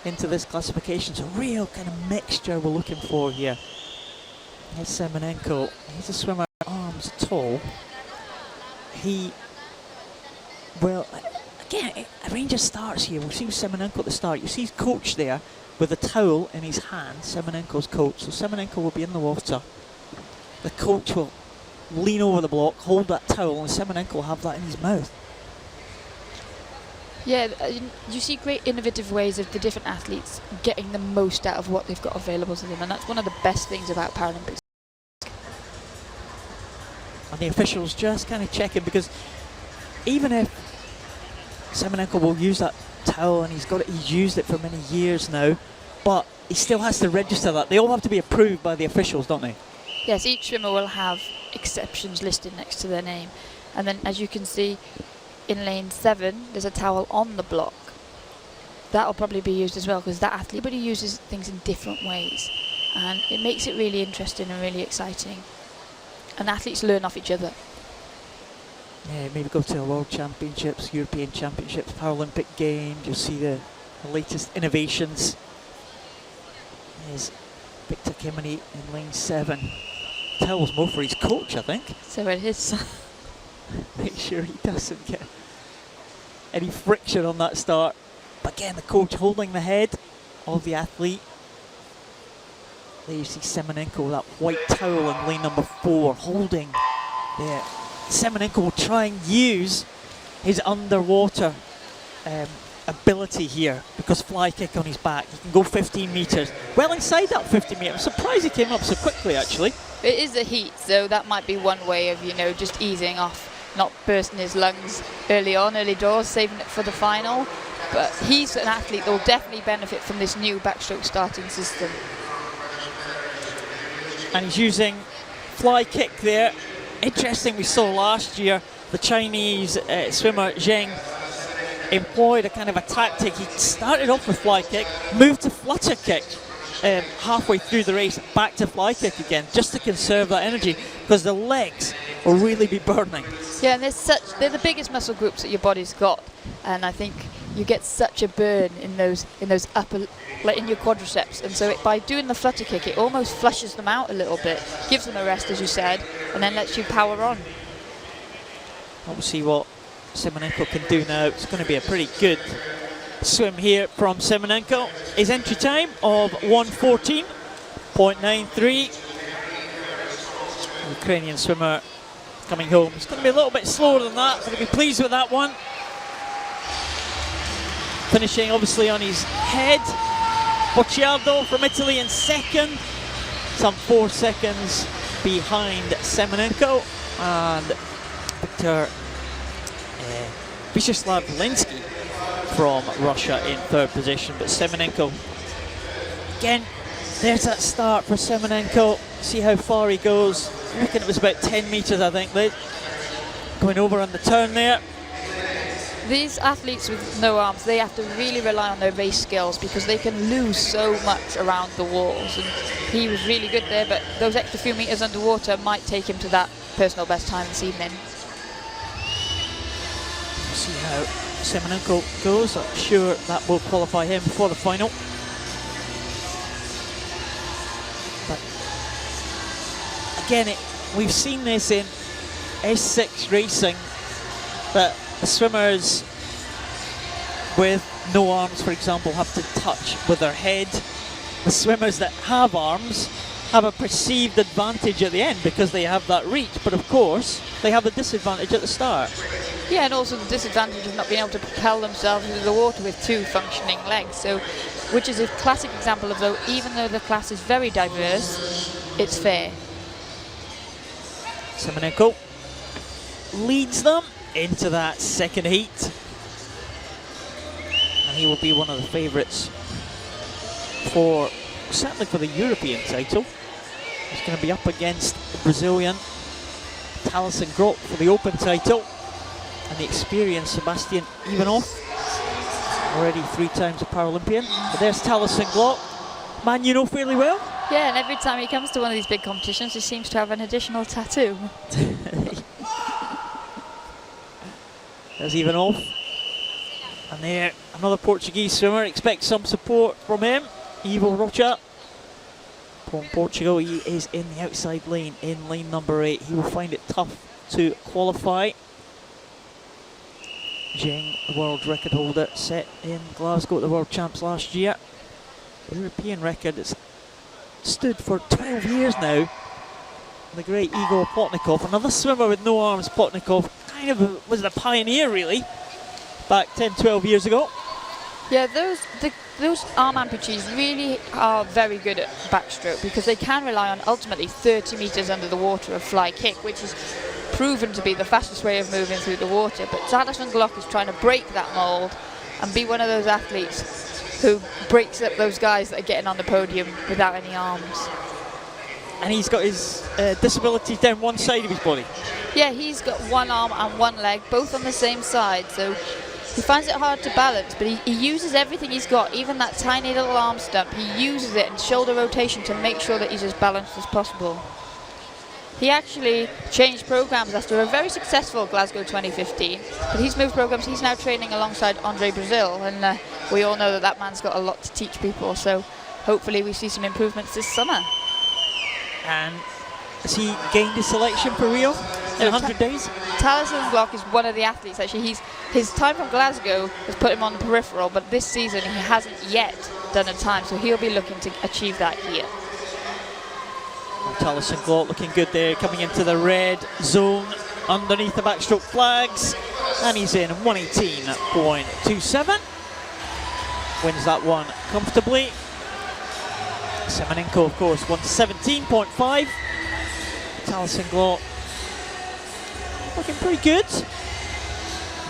into this classification. So real kind of mixture we're looking for here. Here's Semenenko. He's a swimmer arms tall. He, well, again, a range of starts here. We'll see Semenenko at the start. You see his coach there with a towel in his hand, Semenenko's coach. So Semenenko will be in the water. The coach will lean over the block, hold that towel, and Semenenko will have that in his mouth. Yeah, you see great innovative ways of the different athletes getting the most out of what they've got available to them, and that's one of the best things about Paralympics. And the officials just kind of checking, because even if Semenenko will use that towel, and he's used it for many years now, but he still has to register that. They all have to be approved by the officials, don't they? Yes, each swimmer will have exceptions listed next to their name, and then as you can see in lane 7 there's a towel on the block. That'll probably be used as well, because that athlete, everybody uses things in different ways, and it makes it really interesting and really exciting, and athletes learn off each other. Yeah, maybe go to the World Championships, European Championships, Paralympic Games. You'll see the latest innovations. There's Victor Kimani in lane 7. Towels more for his coach, I think. So it is. Make sure he doesn't get any friction on that start. But again, the coach holding the head of the athlete. There you see Semenenko with that white towel in lane number 4, holding there. Semenenko will try and use his underwater ability here, because fly kick on his back. He can go 15 metres. Well inside that 50 metres. I'm surprised he came up so quickly, actually. It is the heat, so that might be one way of, just easing off, not bursting his lungs early doors, saving it for the final. But he's an athlete that will definitely benefit from this new backstroke starting system. And he's using fly kick there. Interesting, we saw last year the Chinese swimmer Zheng employed a kind of a tactic. He started off with fly kick, moved to flutter kick halfway through the race, back to fly kick again, just to conserve that energy, because the legs will really be burning. Yeah, and they're the biggest muscle groups that your body's got, and I think you get such a burn in those upper, like in your quadriceps, and so by doing the flutter kick, it almost flushes them out a little bit, gives them a rest, as you said, and then lets you power on. We'll see what Semenenko can do now. It's going to be a pretty good swim here from Semenenko. His entry time of 1:14.93. Ukrainian swimmer coming home. It's going to be a little bit slower than that, but he'll be pleased with that one. Finishing obviously on his head. Bocciardo from Italy in second, some 4 seconds behind Semenenko, and Victor Vyacheslav Linsky from Russia in 3rd position. But Semenenko, again, there's that start for Semenenko. See how far he goes. I reckon it was about 10 metres, I think, going over on the turn there. These athletes with no arms, they have to really rely on their race skills, because they can lose so much around the walls, and he was really good there, but those extra few metres underwater might take him to that personal best time this evening. See how Semenenko goes. I'm sure that will qualify him for the final. But again, we've seen this in S6 racing, that the swimmers with no arms, for example, have to touch with their head. The swimmers that have arms have a perceived advantage at the end because they have that reach, but of course they have a disadvantage at the start. Yeah, and also the disadvantage of not being able to propel themselves into the water with 2 functioning legs, so which is a classic example of, though, even though the class is very diverse, it's fair. Semenenko leads them into that second heat, and he will be one of the favourites for, certainly for the European title. He's going to be up against the Brazilian Taliesin Groth for the Open title, and the experienced Sebastian Ivanov, already 3 times a Paralympian. But there's Taliesin Groth, man you know fairly well. Yeah, and every time he comes to one of these big competitions, he seems to have an additional tattoo. There's Ivanov, and there another Portuguese swimmer. Expect some support from him, Ivo Rocha from Portugal. He is in the outside lane, in lane number 8. He will find it tough to qualify. Jing, the world record holder, set in Glasgow at the World Champs last year. European record that's stood for 12 years now. The great Igor Plotnikov, another swimmer with no arms. Plotnikov kind of was the pioneer, really, back 10-12 years ago. Yeah, those arm amputees really are very good at backstroke because they can rely on ultimately 30 metres under the water of fly kick, which is proven to be the fastest way of moving through the water. But Alison Glock is trying to break that mould and be one of those athletes who breaks up those guys that are getting on the podium without any arms. And he's got his disabilities down one side of his body. Yeah, he's got one arm and one leg, both on the same side, so he finds it hard to balance, but he uses everything he's got, even that tiny little arm stump. He uses it in shoulder rotation to make sure that he's as balanced as possible. He actually changed programs after a very successful Glasgow 2015, but he's moved programs. He's now training alongside Andre Brazil, and we all know that that man's got a lot to teach people, so hopefully we see some improvements this summer. And has he gained his selection for Rio in 100 days? Alison Glock is one of the athletes, actually. His time from Glasgow has put him on the peripheral, but this season he hasn't yet done a time, so he'll be looking to achieve that here. Alison Glock looking good there, coming into the red zone underneath the backstroke flags, and he's in 118.27. Wins that one comfortably. Semenenko, of course, 117.5. Alison Glock looking pretty good.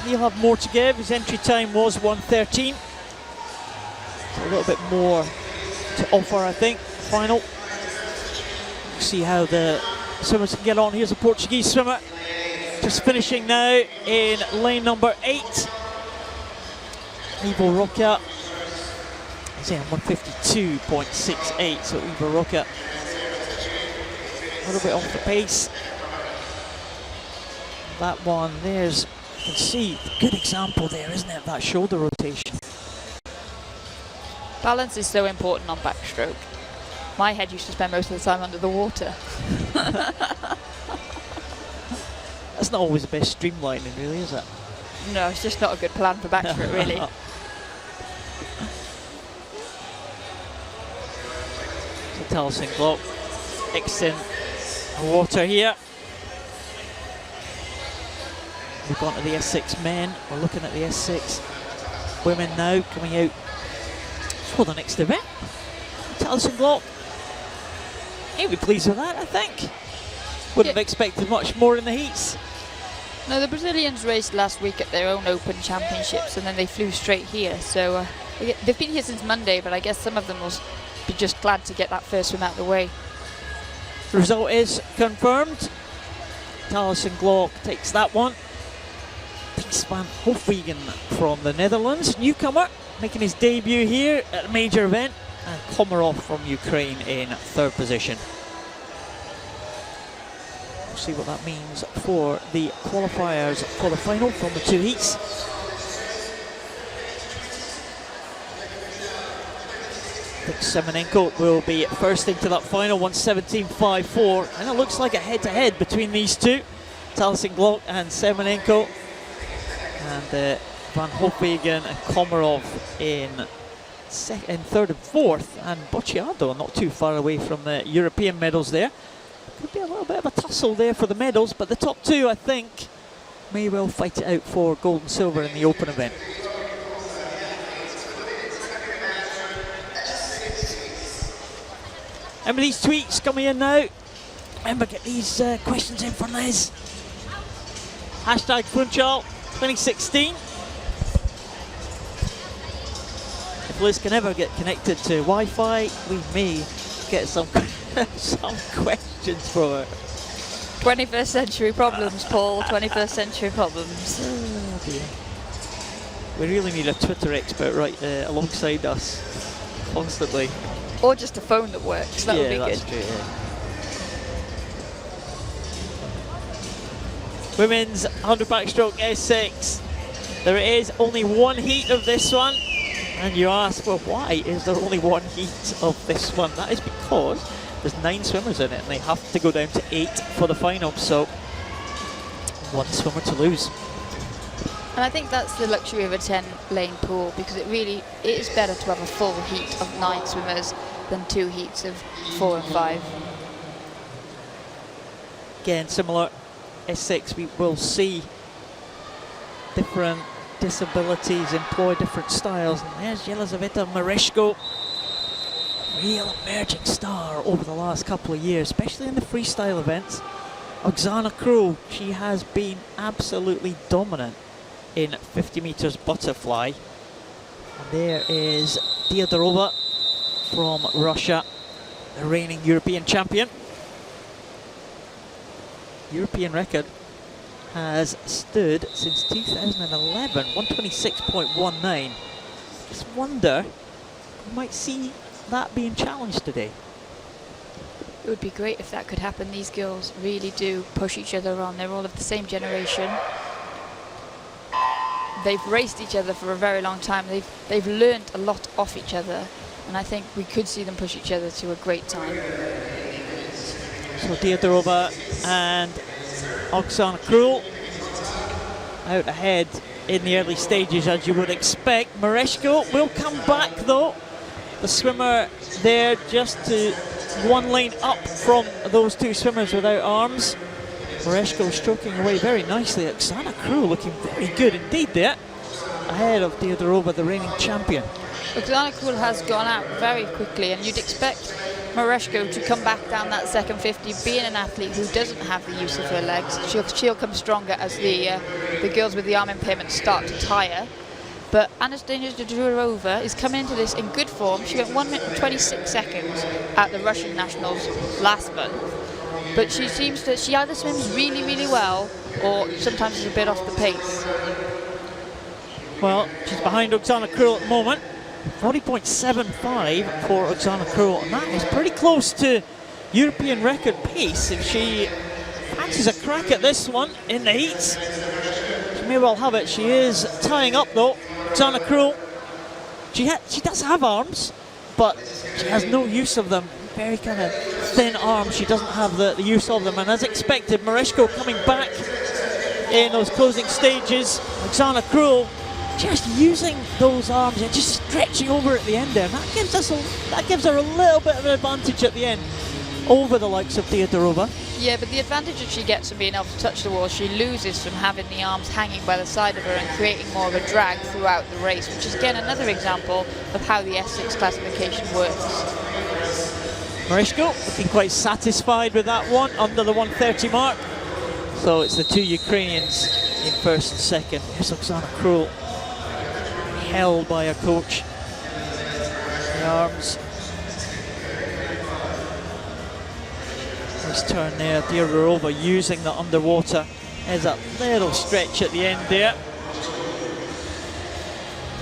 He'll have more to give. His entry time was 1:13. So a little bit more to offer, I think. Final. See how the swimmers can get on. Here's a Portuguese swimmer just finishing now in lane number 8. Ivo Roca. He's in 152.68, so Ivo Roca a little bit off the pace. That one, you can see, good example there, isn't it? That shoulder rotation. Balance is so important on backstroke. My head used to spend most of the time under the water. That's not always the best streamlining, really, is it? No, it's just not a good plan for backstroke, really. So Alison Glock, excellent water here. We've gone to the S6 men. We're looking at the S6 women now coming out for the next event. Alison Glock, he'll be pleased with that, I think. Wouldn't have expected much more in the heats. No, the Brazilians raced last week at their own Open Championships and then they flew straight here. So they've been here since Monday, but I guess some of them will be just glad to get that first swim out of the way. The result is confirmed. Alison Glock takes that one. Pies van Hofwegen from the Netherlands, newcomer, making his debut here at a major event, and Komarov from Ukraine in 3rd position. We'll see what that means for the qualifiers for the final from the 2 heats. I think Semenenko will be first into that final, 117.54, and it looks like a head-to-head between these two, Alison Glock and Semenenko. And Van Hofwegen and Komarov in 3rd and 4th, and Bocciado not too far away from the European medals there. Could be a little bit of a tussle there for the medals, but the top 2, I think, may well fight it out for gold and silver in the open event. Remember these tweets coming in now. Remember, get these questions in for Liz. Hashtag Funchal 2016. If Liz can ever get connected to Wi-Fi, we may get some some questions for her. 21st century problems, Paul. 21st century problems. Oh dear. We really need a Twitter expert right alongside us constantly. Or just a phone that works. That would be good. True, yeah. Women's 100 backstroke S6. There is only one heat of this one. And you ask, well, why is there only one heat of this one? That is because there's 9 swimmers in it and they have to go down to 8 for the final. So, one swimmer to lose. And I think that's the luxury of a 10-lane pool, because it is better to have a full heat of 9 swimmers than 2 heats of 4 and 5. Again, similar S6, we will see different disabilities employ different styles. And there's Jelizaveta Mereshko, real emerging star over the last couple of years, especially in the freestyle events. Oksana Krul, she has been absolutely dominant in 50 meters butterfly. And there is Diadorova from Russia, the reigning European champion. European record has stood since 2011, 126.19. Just wonder, we might see that being challenged today. It would be great if that could happen. These girls really do push each other on. They're all of the same generation. They've raced each other for a very long time. They've learned a lot off each other, and I think we could see them push each other to a great time. So Diadorova and Oksana Krul out ahead in the early stages, as you would expect. Mereshko will come back though. The swimmer there just to 1 lane up from those 2 swimmers without arms. Mereshko stroking away very nicely. Oksana Krul looking very good indeed there, ahead of Diadorova, the reigning champion. Oksana Krul has gone out very quickly, and you'd expect Mereshko to come back down that second 50. Being an athlete who doesn't have the use of her legs, she'll come stronger as the girls with the arm impairment start to tire. But Anastasia Diadorova is coming into this in good form. She went 1 minute and 26 seconds at the Russian Nationals last month. But she either swims really, really well, or sometimes is a bit off the pace. Well, she's behind Oksana Krul at the moment. 40.75 for Oksana Krul, and that is pretty close to European record pace. If she fancies a crack at this one in the heats, she may well have it. She is tying up though. Oksana Krul, she does have arms, but she has no use of them. Very kind of thin arms. She doesn't have the use of them, and as expected, Mereshko coming back in those closing stages. Oksana Krul just using those arms and just stretching over at the end there. And that gives her a little bit of an advantage at the end over the likes of Diadorova. Yeah, but the advantage that she gets from being able to touch the wall, she loses from having the arms hanging by the side of her and creating more of a drag throughout the race, which is again another example of how the S6 classification works. Mereshko looking quite satisfied with that one, under the 130 mark. So it's the 2 Ukrainians in first and second. Here's Oksana Krul, held by her coach. The arms. Nice turn there. Diadorova using the underwater. There's a little stretch at the end there.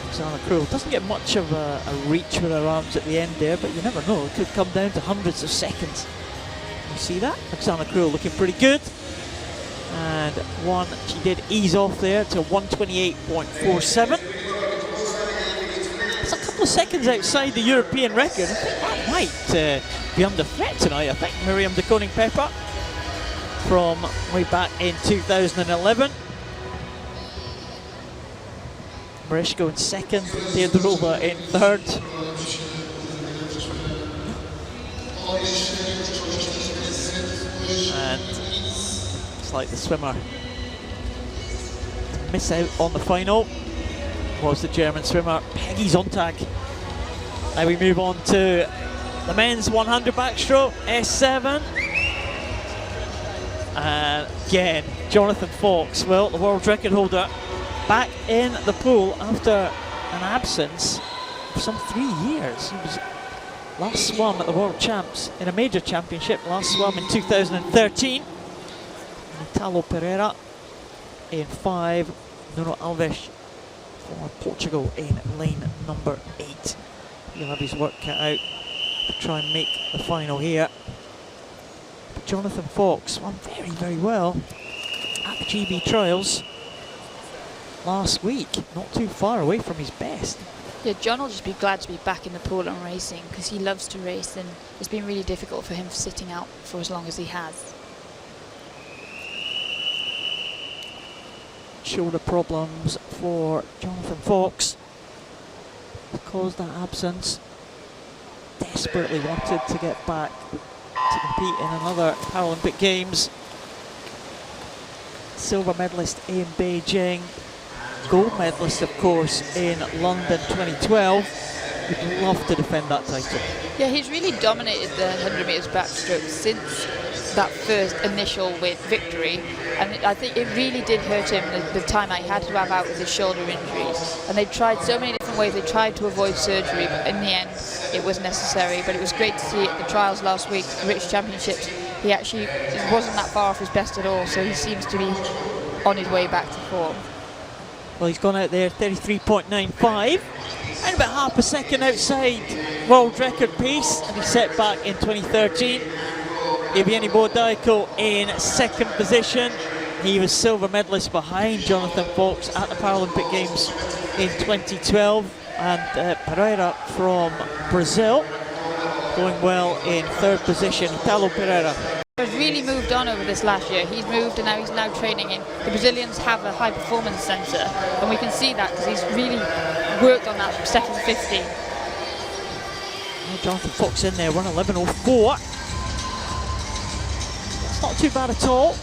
Oksana Krul doesn't get much of a reach with her arms at the end there, but you never know. It could come down to hundreds of seconds. You see that? Oksana Krul looking pretty good. And she did ease off there to 128.47. It's a couple of seconds outside the European record. I think that might be under threat tonight. I think Miriam de Koning-Pepper from way back in 2011. Mereshko in second, Diadorova in third. And it's like the swimmer to miss out on the final was the German swimmer Peggy Sonntag. Now we move on to the men's 100 backstroke, S7. And again, Jonathan Fox, well, the world record holder, back in the pool after an absence of some 3 years. He was last swum at the World Champs in a major championship, last swum in 2013. Italo Pereira in 5, Nuno Alves for Portugal in lane number 8. He'll have his work cut out to try and make the final here. But Jonathan Fox swam very, very well at the GB trials last week, not too far away from his best. Yeah, John will just be glad to be back in the pool and racing, because he loves to race, and it's been really difficult for him sitting out for as long as he has. shoulder problems for Jonathan Fox caused that absence. Desperately wanted to get back to compete in another Paralympic Games. Silver medalist in Beijing, gold medalist of course in London 2012. Would love to defend that title. Yeah, he's really dominated the 100 metres backstroke since that first initial victory, and I think it really did hurt him the time he had to have out with his shoulder injuries. And they tried so many different ways. They tried to avoid surgery, but in the end it was necessary. But it was great to see at the trials last week, the British Championships, he actually wasn't that far off his best at all, so he seems to be on his way back to form. Well, he's gone out there 33.95 and about half a second outside world record pace, and he set back in 2013. Evieni Bordaiko in second position. He was silver medalist behind Jonathan Fox at the Paralympic Games in 2012. And Pereira from Brazil going well in third position. Italo Pereira. He's really moved on over this last year. He's moved and now he's training in. The Brazilians have a high performance centre, and we can see that because he's really worked on that second 50. Well, Jonathan Fox in there, 1:11.04. Not too bad at all.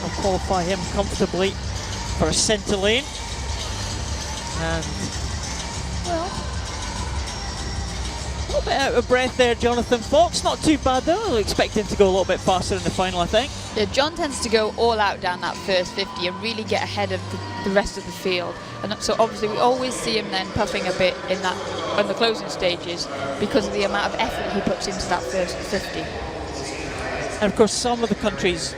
I'll qualify him comfortably for a centre lane. And, well, a little bit out of breath there, Jonathan Fox. Not too bad though. I'll expect him to go a little bit faster in the final, I think. Yeah, John tends to go all out down that first 50 and really get ahead of the rest of the field. And so obviously we always see him then puffing a bit in the closing stages because of the amount of effort he puts into that first 50. And of course, some of the countries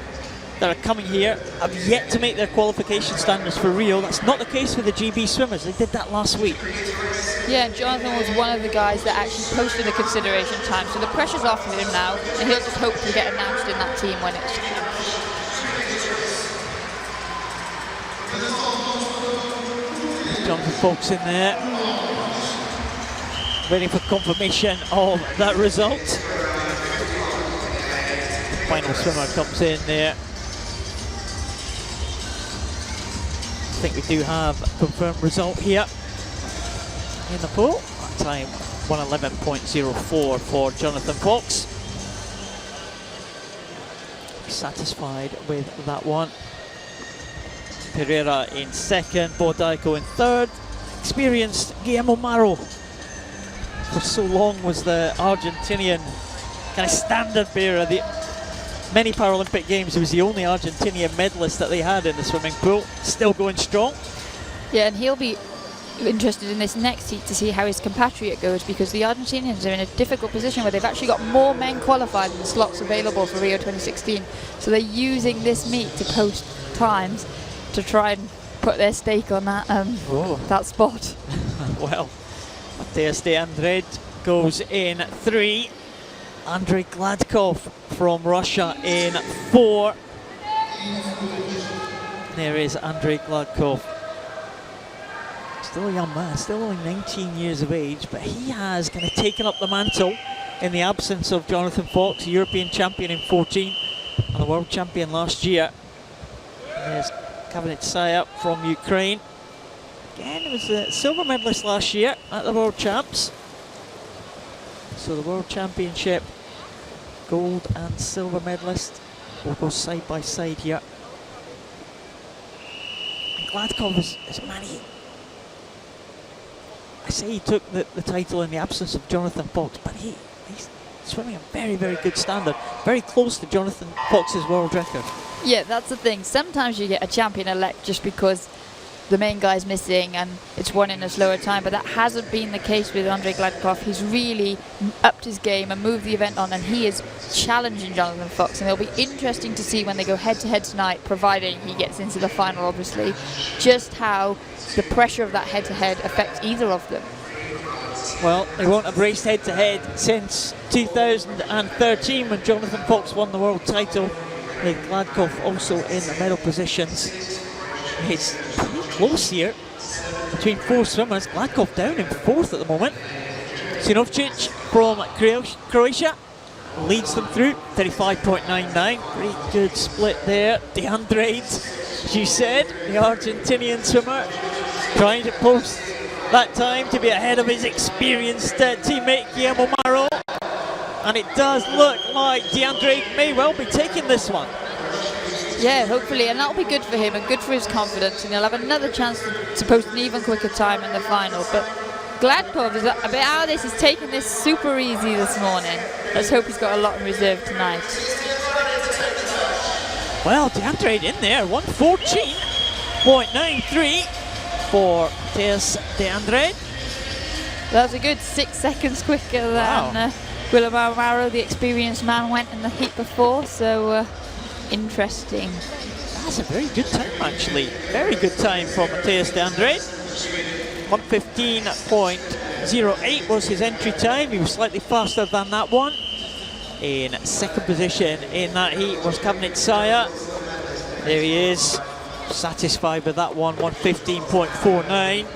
that are coming here have yet to make their qualification standards for Rio. That's not the case with the GB swimmers. They did that last week. Yeah, Jonathan was one of the guys that actually posted a consideration time, so the pressure's off of him now, and he'll just hope to get announced in that team when it's... Jonathan Fox in there, waiting for confirmation of that result. Final swimmer comes in there. I think we do have a confirmed result here in the pool. That time 1:11.04 for Jonathan Fox. Satisfied with that one. Pereira in second, Bordaiko in third. Experienced Guillermo Maro for so long was the Argentinian kind of standard bearer. Many Paralympic Games, he was the only Argentinian medalist that they had in the swimming pool. Still going strong. Yeah, and he'll be interested in this next heat to see how his compatriot goes, because the Argentinians are in a difficult position where they've actually got more men qualified than slots available for Rio 2016. So they're using this meet to post times to try and put their stake on that that spot. Well, Mateus de Andrade goes in 3. Andrei Gladkov from Russia in 4. There is Andrei Gladkov. Still a young man, still only 19 years of age, but he has kind of taken up the mantle in the absence of Jonathan Fox, European champion in 14 and the world champion last year. And there's Kavnitsaya from Ukraine. Again, it was a silver medalist last year at the World Champs. So the World Championship, gold and silver medalist will go side by side here. And Gladkov is Manny. I say he took the title in the absence of Jonathan Fox, but he's swimming a very, very good standard. Very close to Jonathan Fox's world record. Yeah, that's the thing. Sometimes you get a champion-elect just because the main guy's missing and it's won in a slower time, but that hasn't been the case with Andrei Gladkov. He's really upped his game and moved the event on, and he is challenging Jonathan Fox, and it'll be interesting to see when they go head-to-head tonight, providing he gets into the final obviously, just how the pressure of that head-to-head affects either of them. Well, they won't have raced head-to-head since 2013 when Jonathan Fox won the world title, with Gladkov also in the medal positions. It's pretty close here between 4 swimmers. Gladkov down in 4th at the moment. Sinovcic from Croatia leads them through 35.99. Pretty good split there. De Andrade as you said, the Argentinian swimmer trying to post that time to be ahead of his experienced teammate Guillermo Maro. And it does look like DeAndre may well be taking this one. Yeah, hopefully, and that'll be good for him and good for his confidence, and he'll have another chance to post an even quicker time in the final. But Gladkov is a bit out of this. He's taking this super easy this morning. Let's hope he's got a lot in reserve tonight. Well, DeAndre in there, 1:14.93 for Mateus DeAndre. That was a good 6 seconds quicker than Guillermo Maro, the experienced man, went in the heat before, so interesting. That's a very good time, actually. Very good time for Mateus DeAndre. 1:15.08 was his entry time. He was slightly faster than that one. In second position in that heat was Cabinet Saya. There he is, satisfied with that one, 1:15.49.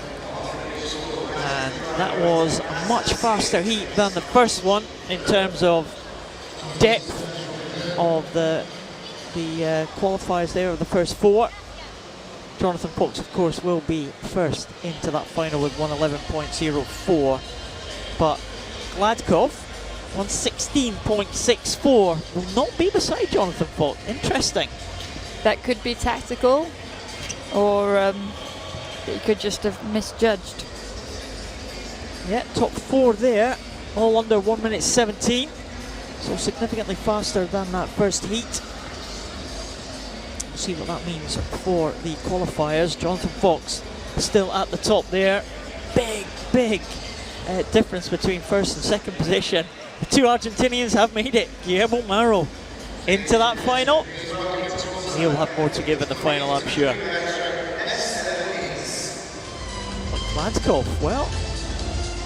And that was a much faster heat than the first one in terms of depth of the qualifiers there of the first four. Jonathan Fox, of course, will be first into that final with 1:11.04. But Gladkov, 1:16.64, will not be beside Jonathan Fox. Interesting. That could be tactical, or he could just have misjudged. Yeah, top four there, all under 1:17, so significantly faster than that first heat. We'll see what that means for the qualifiers. Jonathan Fox still at the top there. Big difference between first and second position. The two Argentinians have made it. Guillermo Maro into that final. He'll have more to give in the final, I'm sure. But Gladkov, well,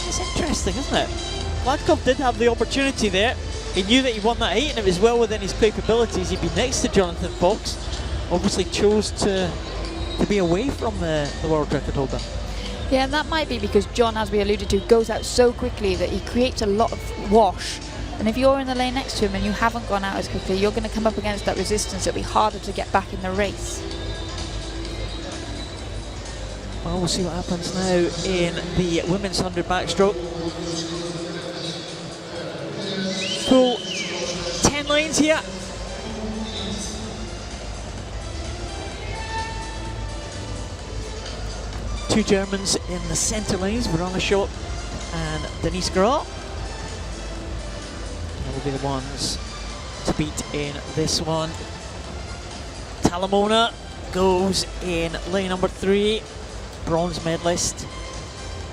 it's interesting, isn't it? Gladkov did have the opportunity there. He knew that he won that heat and it was well within his capabilities. He'd be next to Jonathan Fox. Obviously chose to be away from the world record holder. Yeah, and that might be because John, as we alluded to, goes out so quickly that he creates a lot of wash. And if you're in the lane next to him and you haven't gone out as quickly, you're going to come up against that resistance. It'll be harder to get back in the race. Well, we'll see what happens now in the women's 100 backstroke. Full 10 lanes here. Two Germans in the centre lanes, Verona Schott and Denise Grau. They will be the ones to beat in this one. Talamona goes in lane number 3, bronze medalist.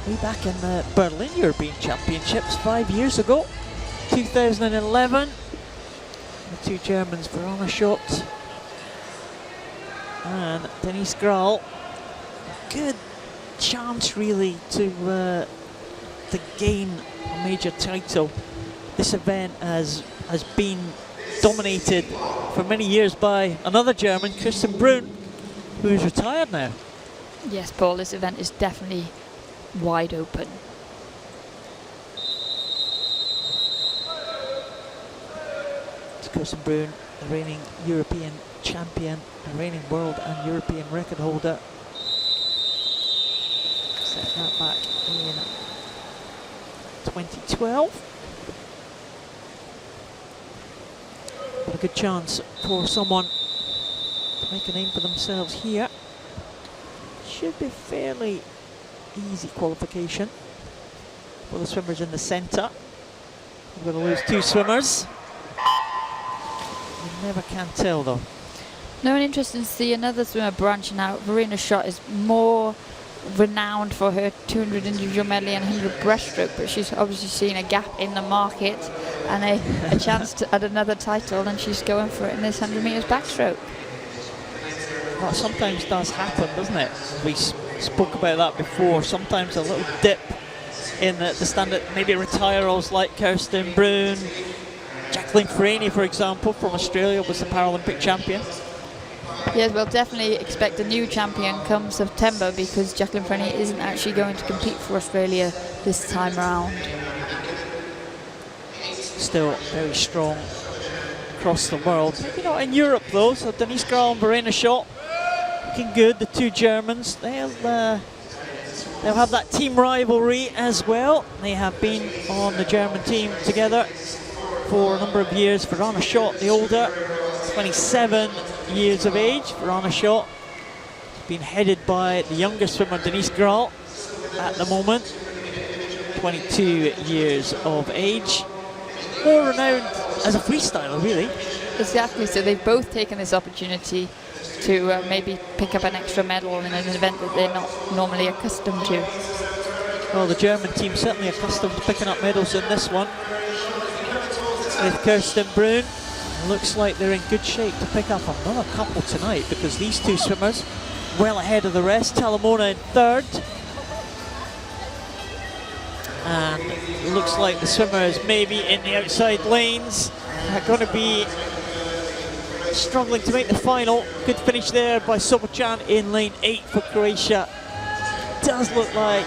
Way back in the Berlin European Championships 5 years ago, 2011. The two Germans, Verona Schott and Denise Grau. Good chance really to gain a major title. This event has been dominated for many years by another German, Kirsten Brun, who is retired now. Yes, Paul, this event is definitely wide open. It's Kirsten Brun, the reigning European champion, the reigning world and European record holder. Set that back in 2012. But a good chance for someone to make a name for themselves here. Should be fairly easy qualification for the swimmers in the centre. We're going to lose two swimmers. You never can tell though. No, and interesting to see another swimmer branching out. Verena Schott is more renowned for her 200 individual medley and 100 breaststroke, but she's obviously seen a gap in the market and a chance to add another title, and she's going for it in this 100 metres backstroke. That sometimes does happen, doesn't it? We spoke about that before. Sometimes a little dip in the standard, maybe retirals like Kirsten Brun. Jacqueline Freeney, for example, from Australia, was the Paralympic champion. Yes, we'll definitely expect a new champion come September, because Jacqueline Freeney isn't actually going to compete for Australia this time around. Still very strong across the world. Maybe not in Europe though, so Denise Grau and Verena Schott looking good. The two Germans, they'll have that team rivalry as well. They have been on the German team together for a number of years. Verona Schott, the older, 27 years of age. Verona Schott being headed by the younger swimmer Denise Graal at the moment, 22 years of age. More renowned as a freestyler, really. Exactly, so they've both taken this opportunity to maybe pick up an extra medal in an event that they're not normally accustomed to. Well, the German team certainly accustomed to picking up medals in this one. With Kirsten Brun, looks like they're in good shape to pick up another couple tonight, because these two swimmers well ahead of the rest. Talamona in third. And it looks like the swimmers maybe in the outside lanes are going to be struggling to make the final. Good finish there by Sobocan in lane 8 for Croatia. Does look like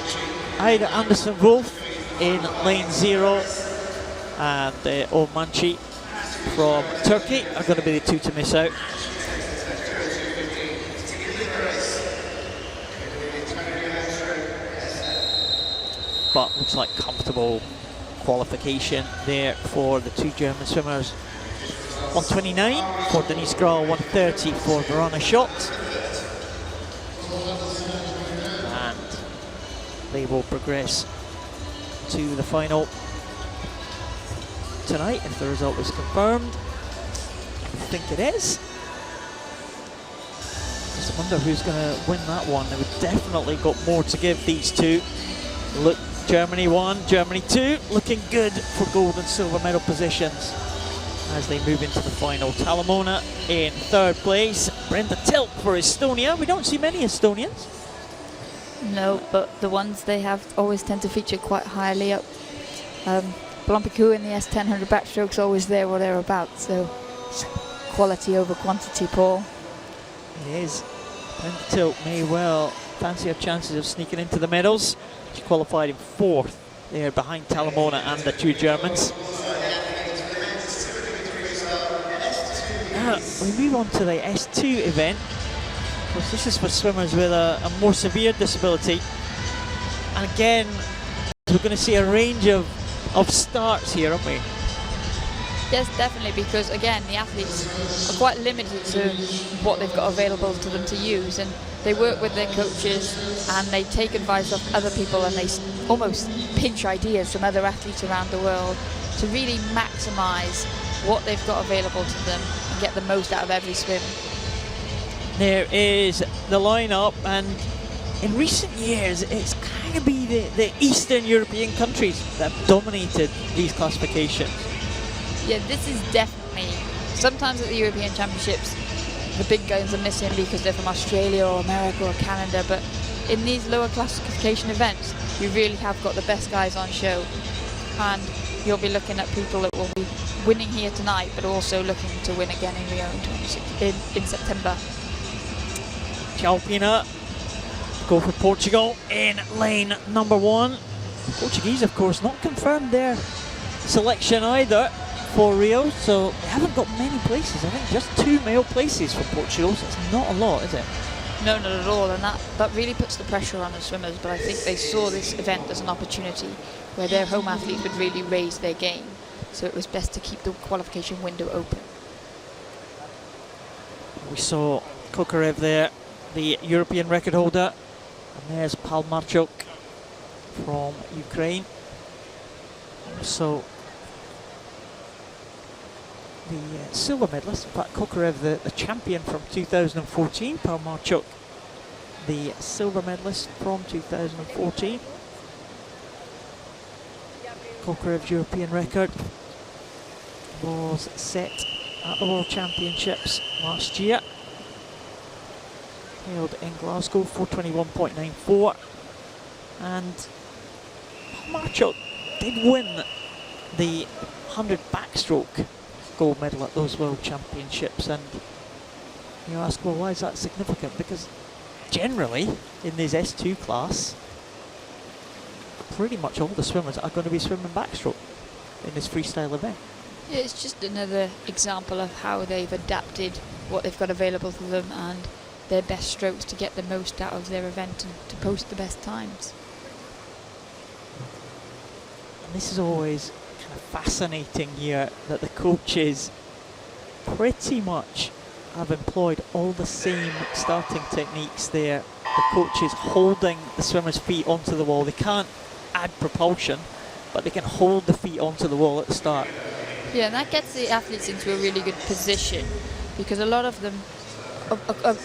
Ida Anderson-Wolf in lane 0 and Ormanci from Turkey are going to be the two to miss out. But looks like comfortable qualification there for the two German swimmers. 129 for Denise Graal, 130 for Verona Schott. And they will progress to the final tonight if the result is confirmed. I think it is. Just wonder who's going to win that one. They would definitely got more to give, these two. Look, Germany 1, Germany 2, looking good for gold and silver medal positions as they move into the final. Talamona in third place, Brenda Tilk for Estonia. We don't see many Estonians. No, but the ones they have always tend to feature quite highly up. Blompiku in the S1000 backstroke's always there or thereabouts, so quality over quantity, Paul. It is. Brenda Tilk may well fancy her chances of sneaking into the medals. She qualified in 4th there behind Talamona and the two Germans. Now we move on to the S2 event. Of course, this is for swimmers with a more severe disability. And again, we're going to see a range of starts here, aren't we? Yes, definitely, because again, the athletes are quite limited to what they've got available to them to use, and they work with their coaches and they take advice off other people, and they almost pinch ideas from other athletes around the world to really maximise what they've got available to them and get the most out of every swim. There is the lineup, and in recent years it's kind of been the Eastern European countries that have dominated these classifications. Yeah, this is definitely, sometimes at the European Championships the big guns are missing because they're from Australia or America or Canada, but in these lower classification events you really have got the best guys on show, and you'll be looking at people that will be winning here tonight but also looking to win again in Rio in September. Alpina go for Portugal in lane number 1. Portuguese, of course, not confirmed their selection either for Rio, so they haven't got many places. I think just 2 male places for Portugal, so it's not a lot, is it? No, not at all, and that really puts the pressure on the swimmers, but I think they saw this event as an opportunity where their home athletes would really raise their game, so it was best to keep the qualification window open. We saw Kokarev there, the European record holder, and there's Palmarchuk from Ukraine. So the silver medalist, in fact Kokarev the champion from 2014, Palmarchuk the silver medalist from 2014. Kokarev's European record was set at the World Championships last year, held in Glasgow, 421.94, and Palmarchuk did win the 100 backstroke gold medal at those World Championships. And you ask, well, why is that significant? Because generally in this S2 class pretty much all the swimmers are going to be swimming backstroke in this freestyle event. Yeah, it's just another example of how they've adapted what they've got available to them, and their best strokes to get the most out of their event and to post the best times. And this is always kind of fascinating here, that the coaches pretty much have employed all the same starting techniques there. The coaches holding the swimmer's feet onto the wall. They can't add propulsion, but they can hold the feet onto the wall at the start. Yeah, and that gets the athletes into a really good position, because a lot of them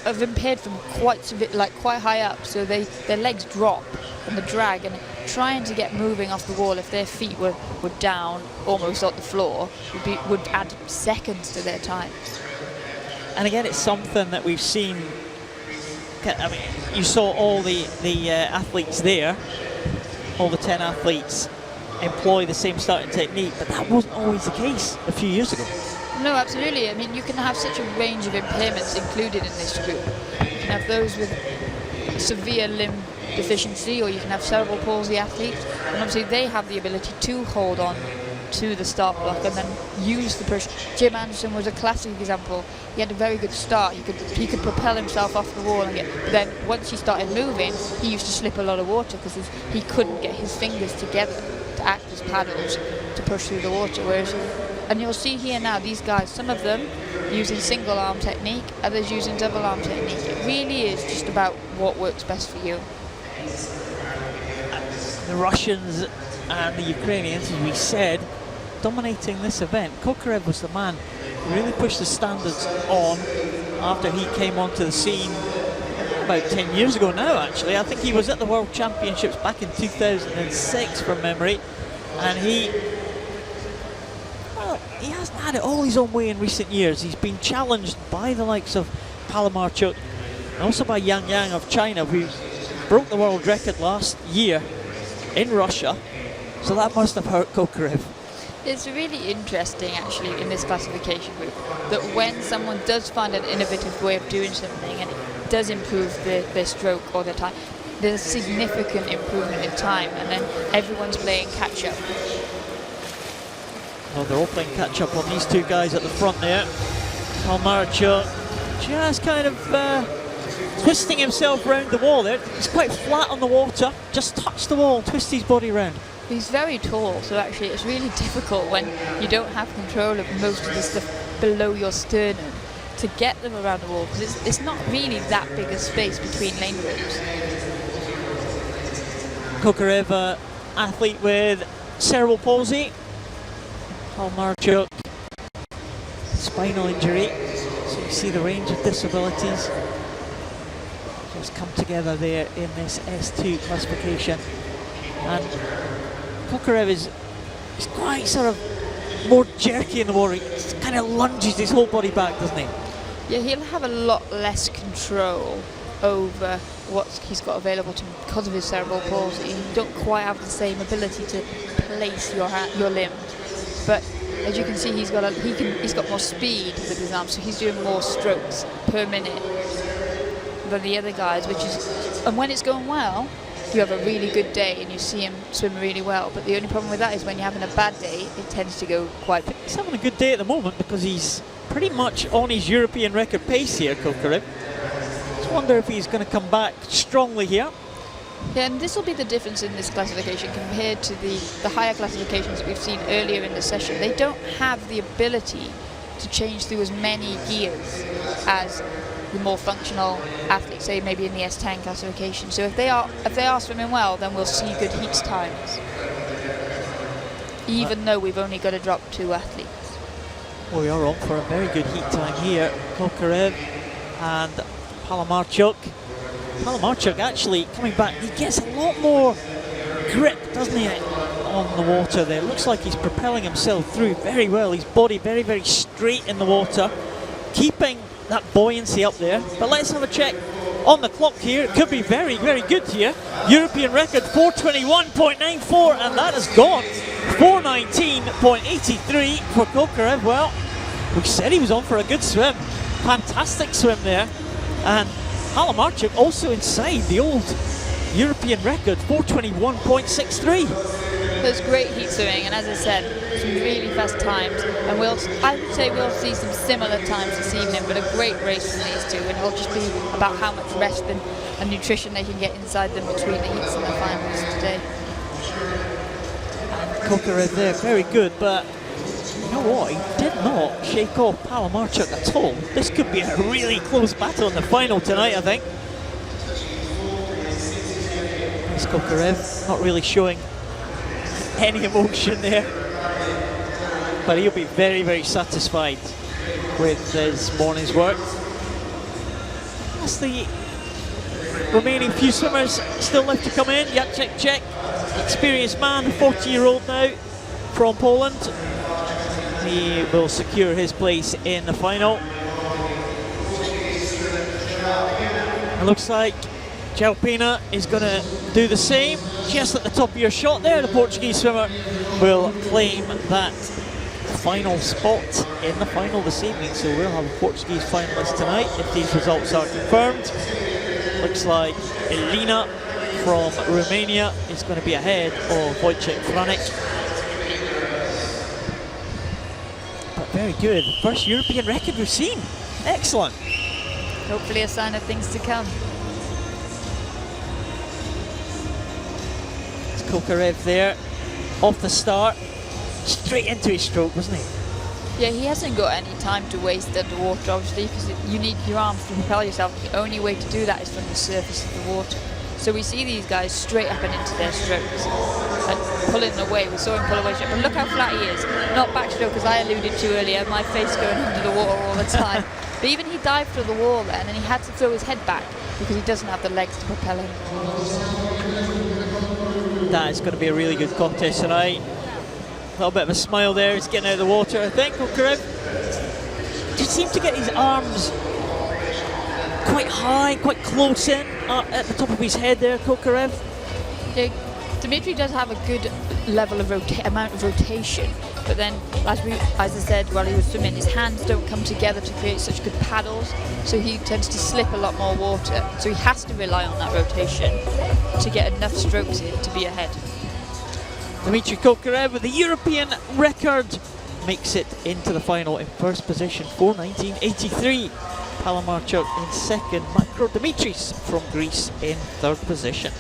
have impaired from quite high up, so their legs drop on the drag, and trying to get moving off the wall if their feet were down almost on the floor would add seconds to their time. And again, it's something that we've seen. I mean, you saw all the athletes there, all the 10 athletes employ the same starting technique, but that wasn't always the case a few years ago. No, absolutely. I mean, you can have such a range of impairments included in this group. You can have those with severe limb deficiency, or you can have cerebral palsy athletes, and obviously they have the ability to hold on to the start block and then use the push. Jim Anderson was a classic example. He had a very good start. He could propel himself off the wall, and but then once he started moving, he used to slip a lot of water because he couldn't get his fingers together to act as paddles to push through the water. And you'll see here now, these guys, some of them using single arm technique, others using double arm technique. It really is just about what works best for you. The Russians and the Ukrainians, as we said, dominating this event. Kokarev was the man who really pushed the standards on after he came onto the scene about 10 years ago now, actually. I think he was at the World Championships back in 2006 from memory, and he hasn't had it all his own way in recent years. He's been challenged by the likes of Palamarchuk and also by Yang Yang of China, who broke the world record last year in Russia, so that must have hurt Kokarev. It's really interesting, actually, in this classification group, that when someone does find an innovative way of doing something and it does improve their stroke or their time, there's a significant improvement in time, and then everyone's playing catch-up. Well, they're all playing catch-up on these two guys at the front there. Palmarchuk just kind of twisting himself round the wall there. He's quite flat on the water, just touch the wall, twist his body round. He's very tall, so actually it's really difficult when you don't have control of most of the stuff below your sternum to get them around the wall, because it's not really that big a space between lane ropes. Kokarev, athlete with cerebral palsy. Palmarchuk, spinal injury. So you see the range of disabilities just come together there in this S2 classification. And Kokarev is quite sort of more jerky in the water. He kind of lunges his whole body back, doesn't he? Yeah, he'll have a lot less control over what he's got available to him because of his cerebral palsy. You don't quite have the same ability to place your limbs, but as you can see, he's got more speed with his arms, so he's doing more strokes per minute than the other guys, and when it's going well, you have a really good day and you see him swim really well, but the only problem with that is when you're having a bad day, it tends to go quite... He's having a good day at the moment because he's pretty much on his European record pace here, Kokarev. Just wonder if he's going to come back strongly here. Yeah, and this will be the difference in this classification compared to the higher classifications that we've seen earlier in the session. They don't have the ability to change through as many gears as the more functional athletes, say maybe in the S10 classification. So if they are swimming well, then we'll see good heats times, even though we've only got to drop 2 athletes. Well, we are on for a very good heat time here. Kokarev and Palmarchuk. Palmarchuk actually coming back, he gets a lot more grip, doesn't he, on the water there. Looks like he's propelling himself through very well. His body very, very straight in the water, keeping that buoyancy up there. But let's have a check on the clock here. It could be very, very good here. European record 421.94, and that has gone 419.83 for Kokarev. Well, we said he was on for a good swim. Fantastic swim there. And Palmarchuk also inside the old European record, 421.63. There's great heat swimming, and as I said, some really fast times. And I would say we'll see some similar times this evening, but a great race from these two. And it'll just be about how much rest and nutrition they can get inside them between the heats and the finals today. Kokarev there, very good, but you know what? He did not shake off Palamarchuk at all. This could be a really close battle in the final tonight, I think. There's Kokarev, not really showing any emotion there, but he'll be very, very satisfied with his morning's work. That's the remaining few swimmers still left to come in. Jacek Czech, experienced man, 40-year-old now from Poland. He will secure his place in the final. It looks like Jalpina is going to do the same. Just at the top of your shot there, the Portuguese swimmer will claim that final spot in the final this evening. So we'll have a Portuguese finalist tonight if these results are confirmed. Looks like Elina from Romania is going to be ahead of Wojciech Franek. But very good. First European record we've seen. Excellent. Hopefully a sign of things to come. It's Kokarev there, off the start, straight into his stroke, wasn't he? Yeah, he hasn't got any time to waste underwater, obviously, because you need your arms to propel yourself. The only way to do that is from the surface of the water. So we see these guys straight up and into their strokes and pulling away. We saw him pull away straight, but look how flat he is. Not backstroke, as I alluded to earlier, my face going under the water all the time. But even he dived through the wall there, and then he had to throw his head back because he doesn't have the legs to propel him. That is going to be a really good contest tonight. A little bit of a smile there, he's getting out of the water, I think. Kokarev just seemed to get his arms quite high, quite close in at the top of his head there, Kokarev. Yeah, Dimitri does have a good level of amount of rotation, but then, as I said while he was swimming, his hands don't come together to create such good paddles, so he tends to slip a lot more water. So he has to rely on that rotation to get enough strokes in to be ahead. Dimitri Kokarev with the European record makes it into the final in first position for 1983. Palamarchuk in second, Makro Dimitris from Greece in third position.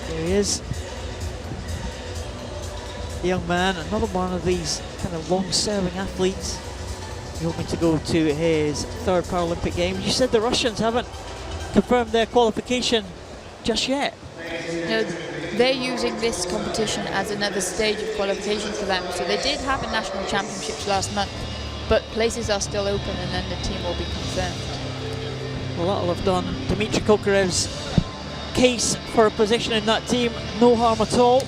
There he is, the young man, another one of these kind of long-serving athletes hoping to go to his third Paralympic Games. You said the Russians haven't confirmed their qualification just yet. No, they're using this competition as another stage of qualification for them. So they did have a national championships last month, but places are still open and then the team will be confirmed. Well, that'll have done Dimitri Kokarev's case for a position in that team. No harm at all.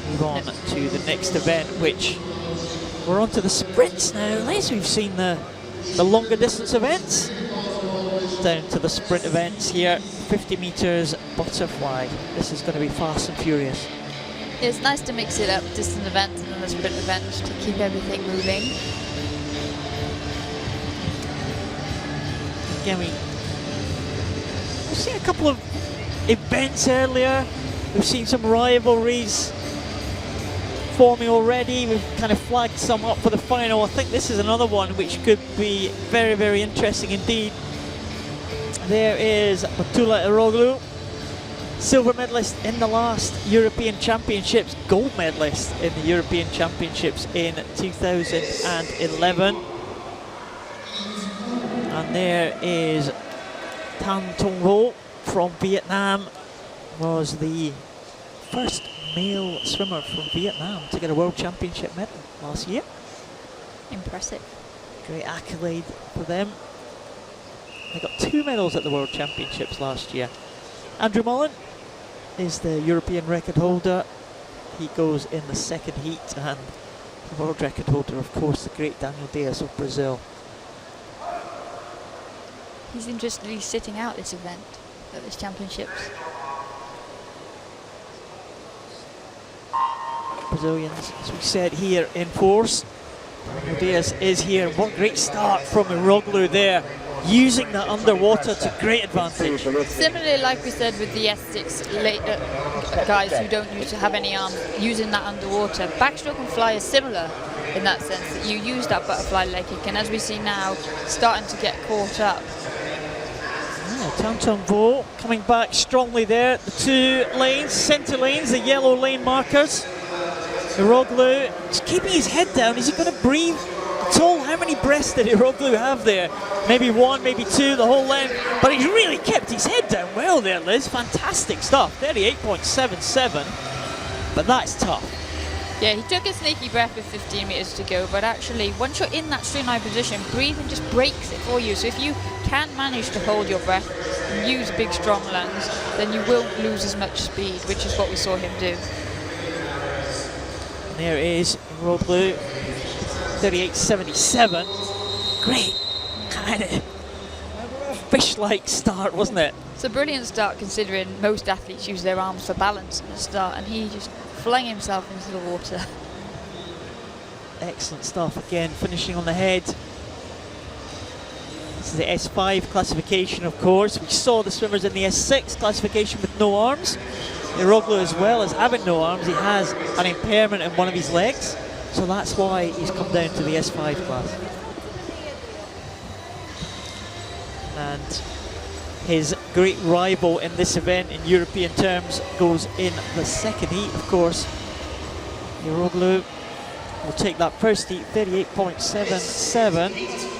Move on to the next event, which we're on to the sprints now. At least we've seen the longer distance events. Down to the sprint events here, 50 metres butterfly. This is going to be fast and furious. It's nice to mix it up, distance events and then the sprint events, to keep everything moving. Again, we've seen a couple of events earlier. We've seen some rivalries forming already. We've kind of flagged some up for the final. I think this is another one which could be very, very interesting indeed. There is Batula Eroglu, silver medalist in the last European Championships, gold medalist in the European Championships in 2011. And there is Tan Tong Ho from Vietnam, was the first male swimmer from Vietnam to get a World Championship medal last year. Impressive. Great accolade for them. They got 2 medals at the World Championships last year. Andrew Mullen is the European record holder. He goes in the second heat, and the world record holder, of course, the great Daniel Diaz of Brazil. He's interestingly sitting out this event at this championships. Brazilians, as we said, here in force. Daniel Diaz is here. What great start from Eroglu there. using that underwater to great advantage. Similarly, like we said with the S6 guys who don't used to have any arms, using that underwater. Backstroke and fly is similar in that sense, that you use that butterfly leg kick, and as we see now, starting to get caught up. Tantan Vo coming back strongly there. The two lanes, centre lanes, the yellow lane markers. Iroglu just keeping his head down. Is he going to breathe at all? How many breaths did Iroglu have there? Maybe one, maybe two, the whole length. But he's really kept his head down well there, Liz. Fantastic stuff. 38.77. But that's tough. Yeah, he took a sneaky breath with 15 metres to go, but actually, once you're in that streamline position, breathing just breaks it for you. So if you can manage to hold your breath and use big, strong lungs, then you won't lose as much speed, which is what we saw him do. And there is Iroglu, 38.77. Great kind of fish-like start, wasn't it? It's a brilliant start considering most athletes use their arms for balance at the start, and he just flung himself into the water. Excellent stuff again, finishing on the head. This is the S5 classification, of course. We saw the swimmers in the S6 classification with no arms. Iroglu, as well as having no arms, he has an impairment in one of his legs, so that's why he's come down to the S5 class. And his great rival in this event in European terms goes in the second heat, of course. Iroglu will take that first heat, 38.77.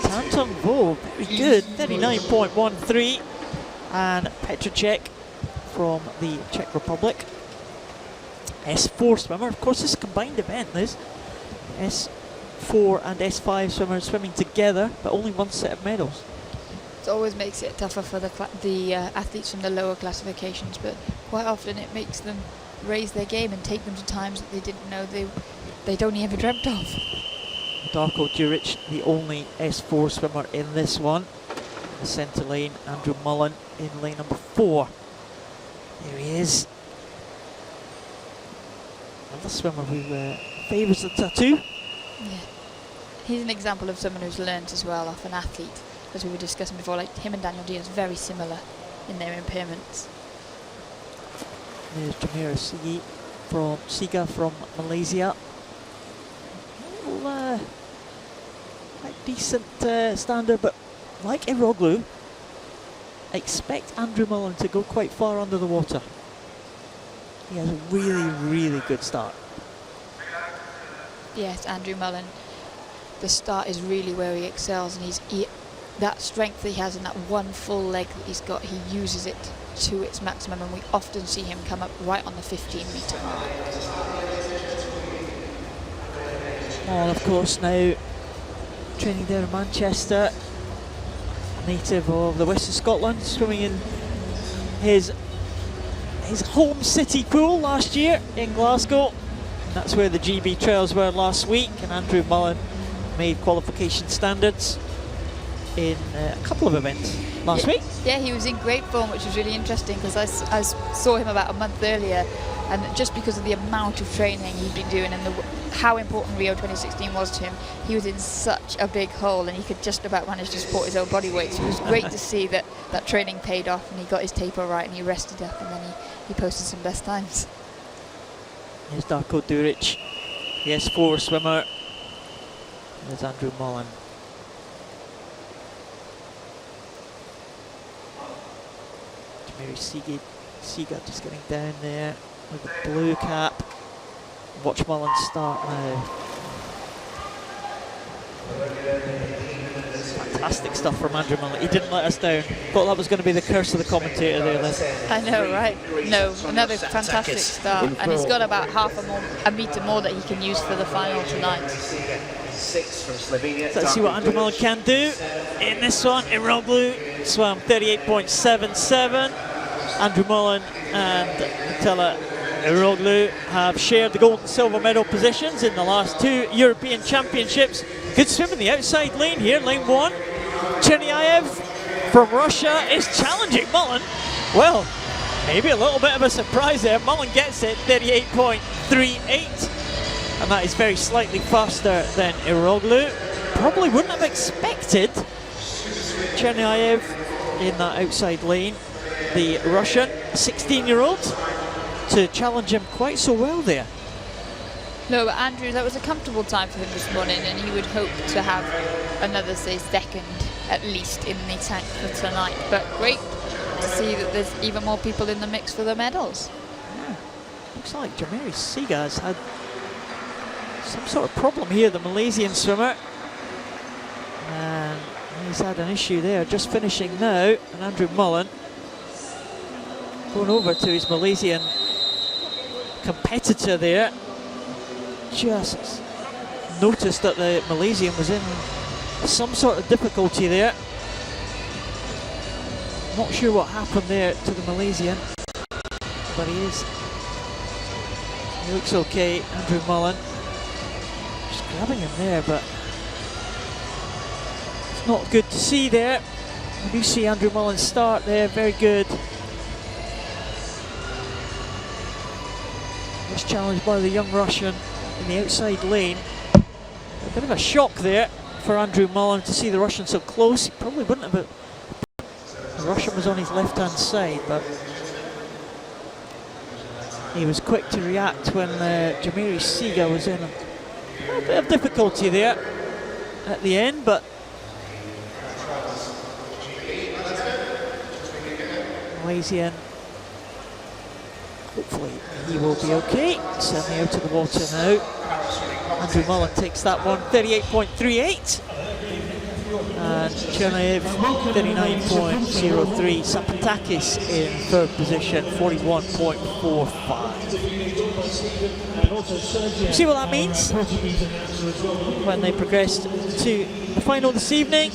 Tantan Vo, very good, 39.13. And Petracek from the Czech Republic. S4 swimmer, of course, this is a combined event, Liz. S4 and S5 swimmers swimming together, but only one set of medals. It always makes it tougher for the athletes from the lower classifications, but quite often it makes them raise their game and take them to times that they didn't know they'd only ever dreamt of. Darko Duric, the only S4 swimmer in this one. The centre lane, Andrew Mullen in lane number 4. There he is. Another swimmer who favours the tattoo. Yeah. He's an example of someone who's learnt as well off an athlete. As we were discussing before, like him and Daniel Diaz, very similar in their impairments. There's Jamira Siga from Malaysia. Well, quite decent standard, but like Iroglu, I expect Andrew Mullen to go quite far under the water. He has a really, really good start. Yes, Andrew Mullen. The start is really where he excels, and that strength that he has in that one full leg that he's got, he uses it to its maximum, and we often see him come up right on the 15-metre mark. Well, of course, now training down in Manchester, native of the west of Scotland, swimming in his home city pool last year in Glasgow. And that's where the GB trials were last week, and Andrew Mullen made qualification standards in a couple of events last week. Yeah, he was in great form, which was really interesting because I saw him about a month earlier, and just because of the amount of training he'd been doing and how important Rio 2016 was to him, he was in such a big hole and he could just about manage to support his own body weight. So it was great to see that training paid off, and he got his taper right and he rested up, and then he posted some best times. Here's Darko Duric, the S4 swimmer. There's Andrew Mullen. Mary Siga just getting down there with the blue cap. Watch Mullen start now. Fantastic stuff from Andrew Mullen. He didn't let us down. Thought that was going to be the curse of the commentator there, Liz. I know, right? No, another fantastic start, and he's got about a metre more that he can use for the final tonight. So let's see what Andrew Mullen can do in this one. Iroglu swam 38.77. Andrew Mullen and Nutella Iroglu have shared the gold and silver medal positions in the last 2 European Championships. Good swim in the outside lane here, lane 1. Chernyayev from Russia is challenging Mullen. Well, maybe a little bit of a surprise there. Mullen gets it, 38.38. And that is very slightly faster than Iroglu. Probably wouldn't have expected Chernayev in that outside lane, the Russian 16-year-old, to challenge him quite so well there. No, but Andrew, that was a comfortable time for him this morning, and he would hope to have another, say, second at least in the tank for tonight. But great to see that there's even more people in the mix for the medals. Yeah. Looks like Jamiri Siga has had some sort of problem here, the Malaysian swimmer. And he's had an issue there, just finishing now. And Andrew Mullen going over to his Malaysian competitor there. Just noticed that the Malaysian was in some sort of difficulty there. Not sure what happened there to the Malaysian, but he looks okay, Andrew Mullen. Just grabbing him there, but it's not good to see there. We do see Andrew Mullen start there, very good. Was challenged by the young Russian in the outside lane. A bit of a shock there for Andrew Mullen to see the Russian so close. He probably wouldn't have. The Russian was on his left-hand side, but he was quick to react when Jamiri Siga was in a bit of difficulty there at the end, but Malaysian, hopefully he will be okay. Certainly out of the water now. Andrew Mullen takes that one, 38.38. And Chernayev, 39.03. Sapatakis in third position, 41.45. See what that means when they progressed to the final this evening.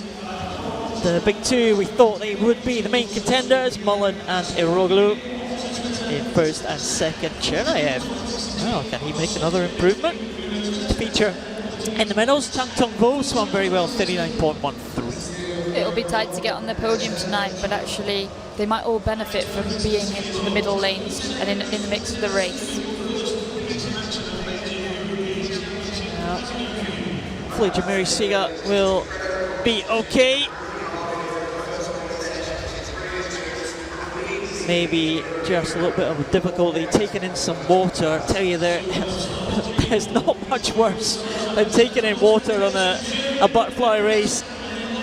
The big two, we thought they would be the main contenders, Mullen and Eroglu in first and second. Chernayev, well, can he make another improvement to feature in the medals? Tang Tong Vo swam very well, 39.13. It'll be tight to get on the podium tonight, but actually they might all benefit from being in the middle lanes and in the mix of the race. Hopefully Jamiri Siga will be okay. Maybe just a little bit of a difficulty taking in some water. I tell you, there's not much worse than taking in water on a butterfly race.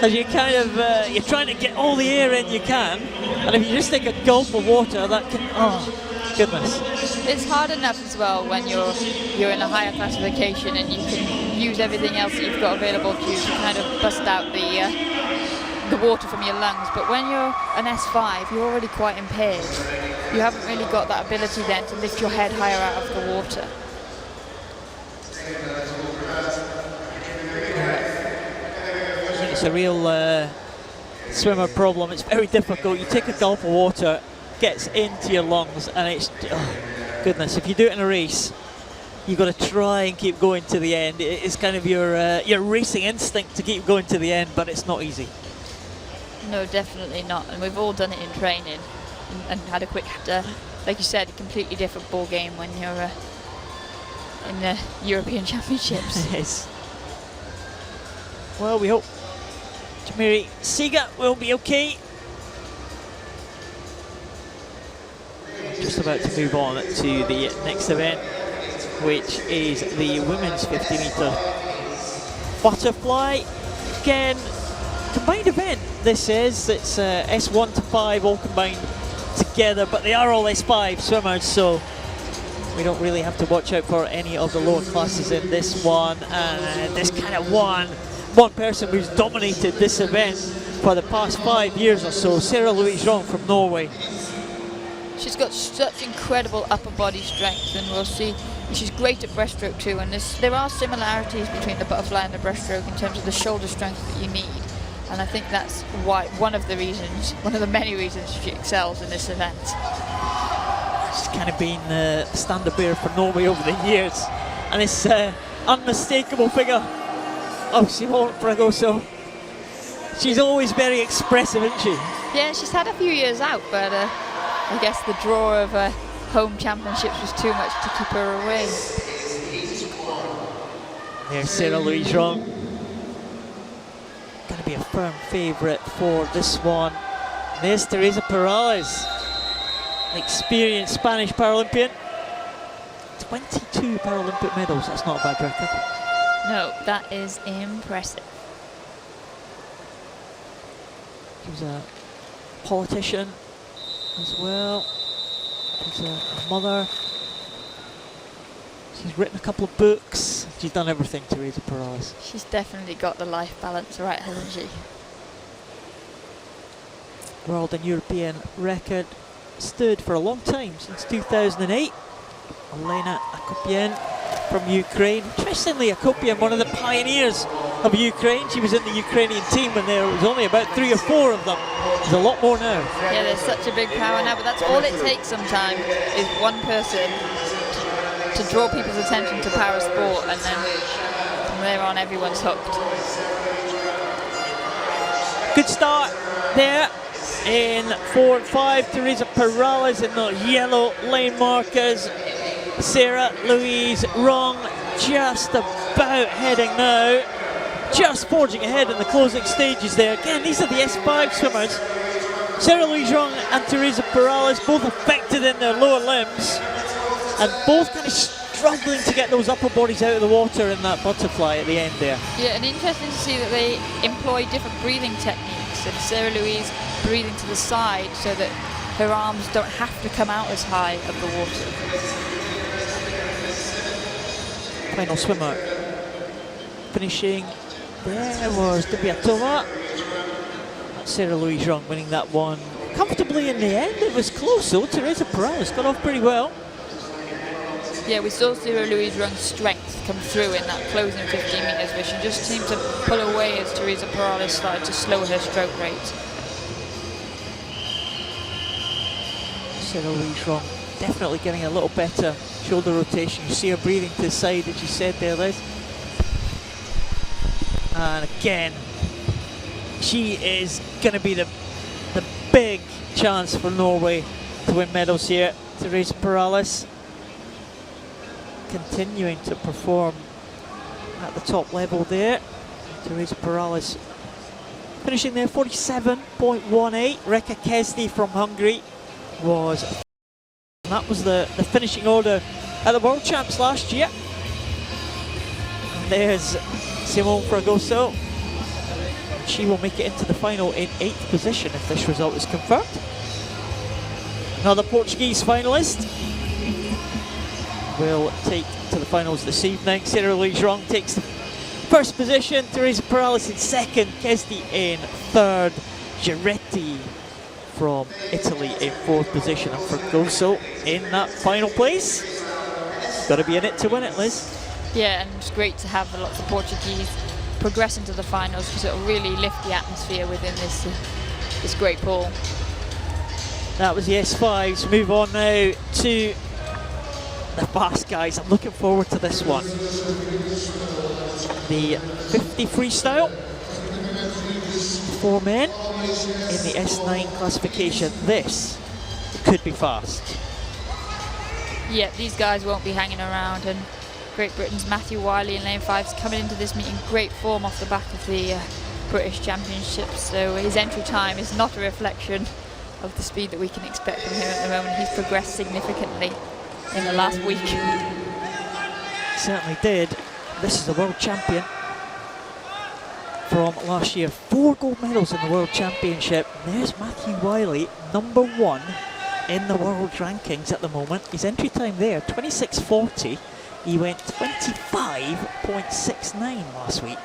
As you kind of, you're trying to get all the air in you can, and if you just take a gulp of water, that can, oh goodness. It's hard enough as well when you're in a higher classification and you can use everything else that you've got available to you to kind of bust out the water from your lungs, but when you're an S5, you're already quite impaired. You haven't really got that ability then to lift your head higher out of the water. I think it's a real swimmer problem. It's very difficult. You take a gulp of water, gets into your lungs, and it's, oh, goodness, if you do it in a race, you've got to try and keep going to the end. It's kind of your racing instinct to keep going to the end, but it's not easy. No, definitely not, and we've all done it in training and had a quick, like you said, a completely different ball game when you're in the European Championships. Yes. Well, we hope Jamiri Siga will be okay. Just about to move on to the next event, which is the women's 50-metre butterfly. Again, combined event this is. It's S1 to 5 all combined together, but they are all S5 swimmers, so we don't really have to watch out for any of the lower classes in this one. And this kind of one person who's dominated this event for the past 5 years or so, Sarah Louise Rong from Norway. She's got such incredible upper body strength, and we'll see. She's great at breaststroke too, and there are similarities between the butterfly and the breaststroke in terms of the shoulder strength that you need. And I think that's why one of the many reasons she excels in this event. She's kind of been the standard bearer for Norway over the years, and this unmistakable figure of Simone Fragoso. She's always very expressive, isn't she? Yeah, she's had a few years out, but I guess the draw of home championships was too much to keep her away. There's Sarah Louise Rong. Going to be be a firm favourite for this one. There's Teresa Perales, experienced Spanish Paralympian. 22 Paralympic medals, that's not a bad record. No, that is impressive. She was a politician as well. She's a mother. She's written a couple of books. She's done everything, Teresa Perales. She's definitely got the life balance right, hasn't she? World and European record stood for a long time, since 2008. Elena Akopyan from Ukraine. Interestingly, Akopyan, one of the pioneers of Ukraine. She was in the Ukrainian team when there was only about 3 or 4 of them. There's a lot more now. Yeah, there's such a big power now, but that's all it takes sometimes, is one person to draw people's attention to para sport, and then from there on everyone's hooked. Good start there in 4 and 5. Teresa Perales in the yellow lane markers. Sarah Louise Wrong just about heading now. Just forging ahead in the closing stages there. Again, these are the S5 swimmers. Sarah Louise Wrong and Teresa Perales, both affected in their lower limbs, and both kind of struggling to get those upper bodies out of the water in that butterfly at the end there. Yeah, and interesting to see that they employ different breathing techniques, and Sarah Louise breathing to the side so that her arms don't have to come out as high of the water. Final swimmer finishing there was Dubiatova. Sarah Louise Wrong winning that one comfortably in the end. It was close though. Teresa Perales got off pretty well. Yeah, we saw Sarah Louise Wrong's strength come through in that closing 15 metres, where she just seemed to pull away as Teresa Perales started to slow her stroke rate. Sarah Louise Wrong definitely getting a little better shoulder rotation. You see her breathing to the side, as you said there, Liz. And again, she is going to be the big chance for Norway to win medals here. Teresa Perales continuing to perform at the top level there. Teresa Perales finishing there 47.18. Reka Kesny from Hungary was, and that was the finishing order at the World Champs last year. And there's Simone Fragoso. She will make it into the final in 8th position if this result is confirmed. Another Portuguese finalist will take to the finals this evening. Sarah Louise Wrong takes the first position, Teresa Perales in 2nd, Kesty in 3rd, Giretti from Italy in 4th position, and Fragoso in that final place. Got to be in it to win it, Liz. Yeah, and it's great to have lots of Portuguese progress into the finals, because it'll really lift the atmosphere within this great pool. That was the S5s. Move on now to the fast guys. I'm looking forward to this one. The 50 freestyle. 4 men in the S9 classification. This could be fast. Yeah, these guys won't be hanging around, and Great Britain's Matthew Wiley in lane 5 is coming into this meeting great form off the back of the British Championships, so his entry time is not a reflection of the speed that we can expect from him at the moment. He's progressed significantly in the last week. Certainly did. This is the world champion from last year. 4 gold medals in the World Championship. There's Matthew Wiley, #1 in the world rankings at the moment. His entry time there, 26:40. He went 25.69 last week.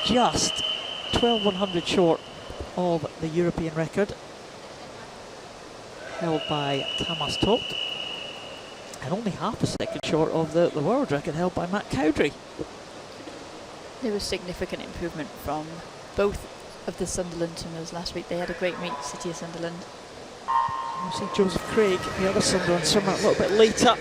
Just 12/100 short of the European record, held by Tamas Todt, and only half a second short of the world record held by Matt Cowdrey. There was significant improvement from both of the Sunderland swimmers last week. They had a great meet, City of Sunderland. We'll see Joseph Craig, the other Sunderland swimmer, a little bit later.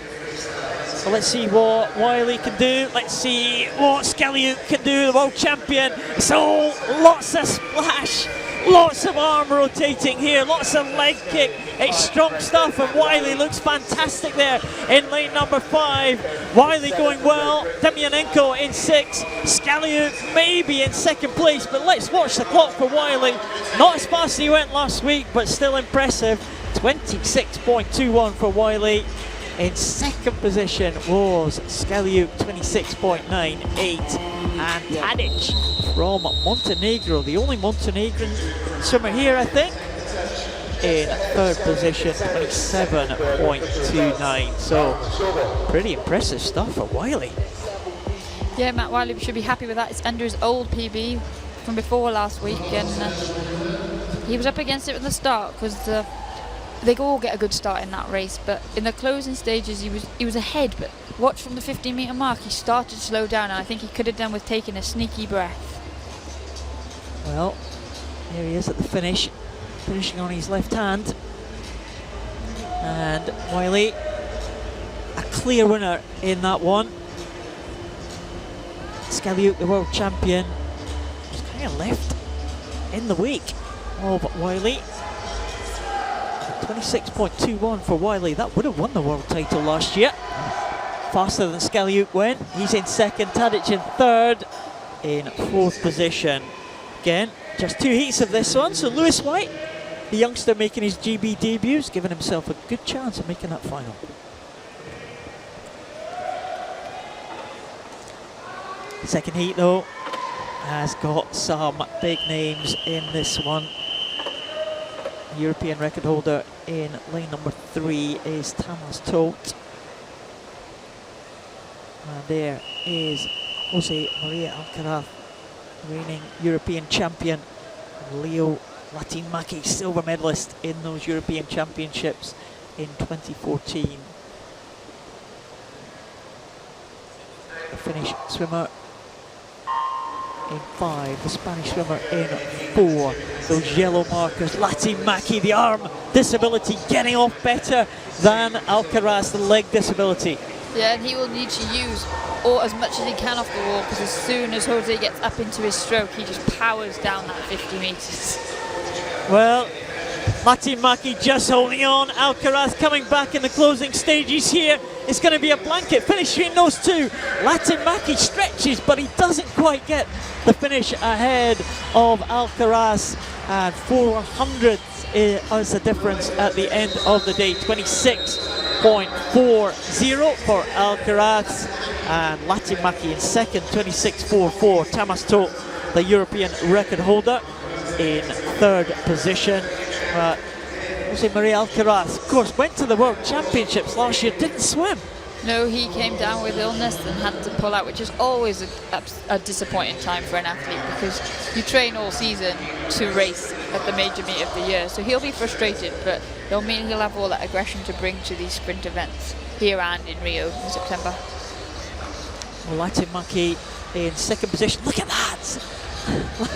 Well, let's see what Wiley can do. Let's see what Scallion can do, the world champion. So lots of splash Lots of arm rotating here, lots of leg kick. It's strong stuff, and Wiley looks fantastic there in lane number 5. Wiley going well, Demyanenko in 6, Skaliuk maybe in 2nd place, but let's watch the clock for Wiley. Not as fast as he went last week, but still impressive. 26.21 for Wiley. In 2nd position was Skaliuk, 26.98, and Tadic from Montenegro, the only Montenegrin swimmer here, I think, in 3rd position, 27.29. So pretty impressive stuff for Wiley. Yeah, Matt Wiley should be happy with that. It's under his old PB from before last week, and he was up against it at the start because they all get a good start in that race, but in the closing stages he was ahead, but watch from the 15-metre mark he started to slow down, and I think he could have done with taking a sneaky breath. Well, here he is at the finish, finishing on his left hand, and Wiley a clear winner in that one. Skaliuk, the world champion, was kind of left in the wake of Wiley. 26.21 for Wiley. That would have won the world title last year. Faster than Skaliuk went. He's in 2nd, Tadic in 3rd, in 4th position. Again, just 2 heats of this one. So Lewis White, the youngster making his GB debut, has given himself a good chance of making that final. Second heat though has got some big names in this one. European record holder in lane number 3 is Tamas Todt. And there is Jose Maria Alcaraz, reigning European champion. And Leo Latin-Maki, silver medalist in those European Championships in 2014. The Finnish swimmer in 5, the Spanish swimmer in 4. Those yellow markers, Latin-Maki, the arm disability, getting off better than Alcaraz, the leg disability. Yeah, and he will need to use as much as he can off the wall, because as soon as Jose gets up into his stroke, he just powers down that 50 metres. Well, Latin-Maki just holding on. Alcaraz coming back in the closing stages here. It's going to be a blanket finish between those two. Latin-Maki stretches, but he doesn't quite get the finish ahead of Alcaraz. And 400 is the difference at the end of the day. 26.40 for Alcaraz. And Latin-Maki in 2nd, 26.44. Tamas Todt, the European record holder, in 3rd position. Jose Maria Alcaraz, of course, went to the World Championships last year, didn't swim. No, he came down with illness and had to pull out, which is always a disappointing time for an athlete, because you train all season to race at the major meet of the year. So he'll be frustrated, but it'll mean he'll have all that aggression to bring to these sprint events here and in Rio in September. Well, Latin-Maki in 2nd position. Look at that!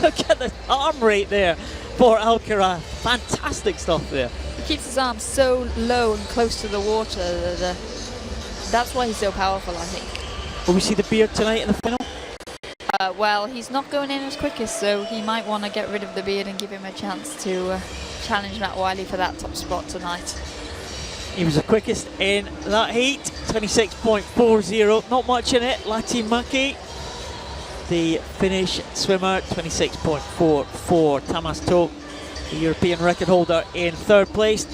Look at the arm rate there for Alcaraz. Fantastic stuff there. He keeps his arms so low and close to the water that that's why he's so powerful, I think. Will we see the beard tonight in the final? Well, he's not going in as quickest, so he might want to get rid of the beard and give him a chance to challenge Matt Wiley for that top spot tonight. He was the quickest in that heat, 26.40, not much in it. Latin-Maki, the Finnish swimmer, 26.44. Tamas Todt, the European record holder, in 3rd place.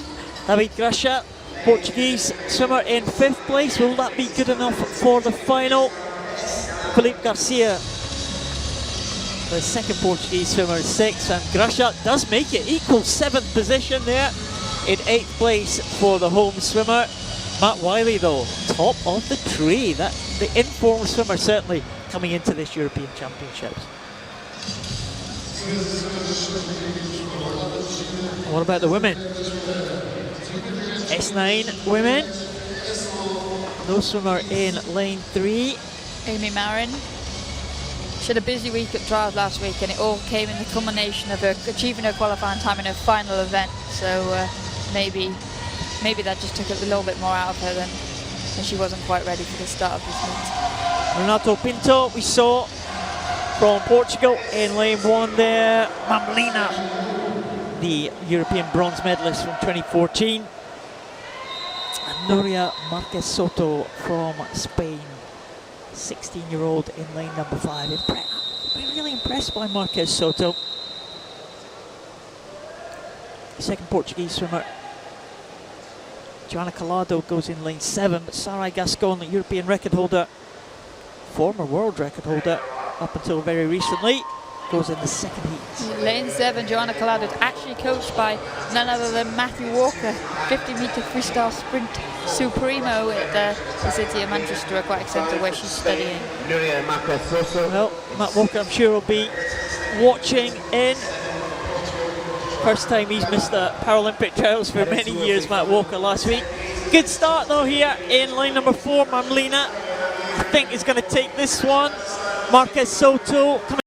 David Graxa, Portuguese swimmer, in 5th place. Will that be good enough for the final? Felipe Garcia, the 2nd Portuguese swimmer, is 6th, and Graxa does make it, equals 7th position there. In 8th place for the home swimmer. Matt Wiley though, top of the tree. That the informal swimmer certainly coming into this European Championships. What about the women? S9 women. No swimmer in lane 3. Amy Marin. She had a busy week at trials last week, and it all came in the culmination of her achieving her qualifying time in her final event. So maybe that just took a little bit more out of her than she wasn't quite ready for the start of this meet. Renato Pinto, we saw from Portugal in lane 1 there. Mamlina the European bronze medalist from 2014. And Nuria Marquez Soto from Spain, 16-year-old in lane number 5. I'm really impressed by Marquez Soto. Second Portuguese swimmer. Joana Calado goes in lane 7, but Sarai Gascon, the European record holder, former world record holder up until very recently, goes in the second heat. Lane 7, Joana Calado, actually coached by none other than Matthew Walker, 50-metre freestyle sprint supremo at the City of Manchester Aquatic Centre where she's studying. Well, Matt Walker, I'm sure, will be watching in. First time he's missed the Paralympic trials for many years, Matt Walker, last week. Good start though here in line number 4, Mamlina. I think is going to take this one. Marquez Soto coming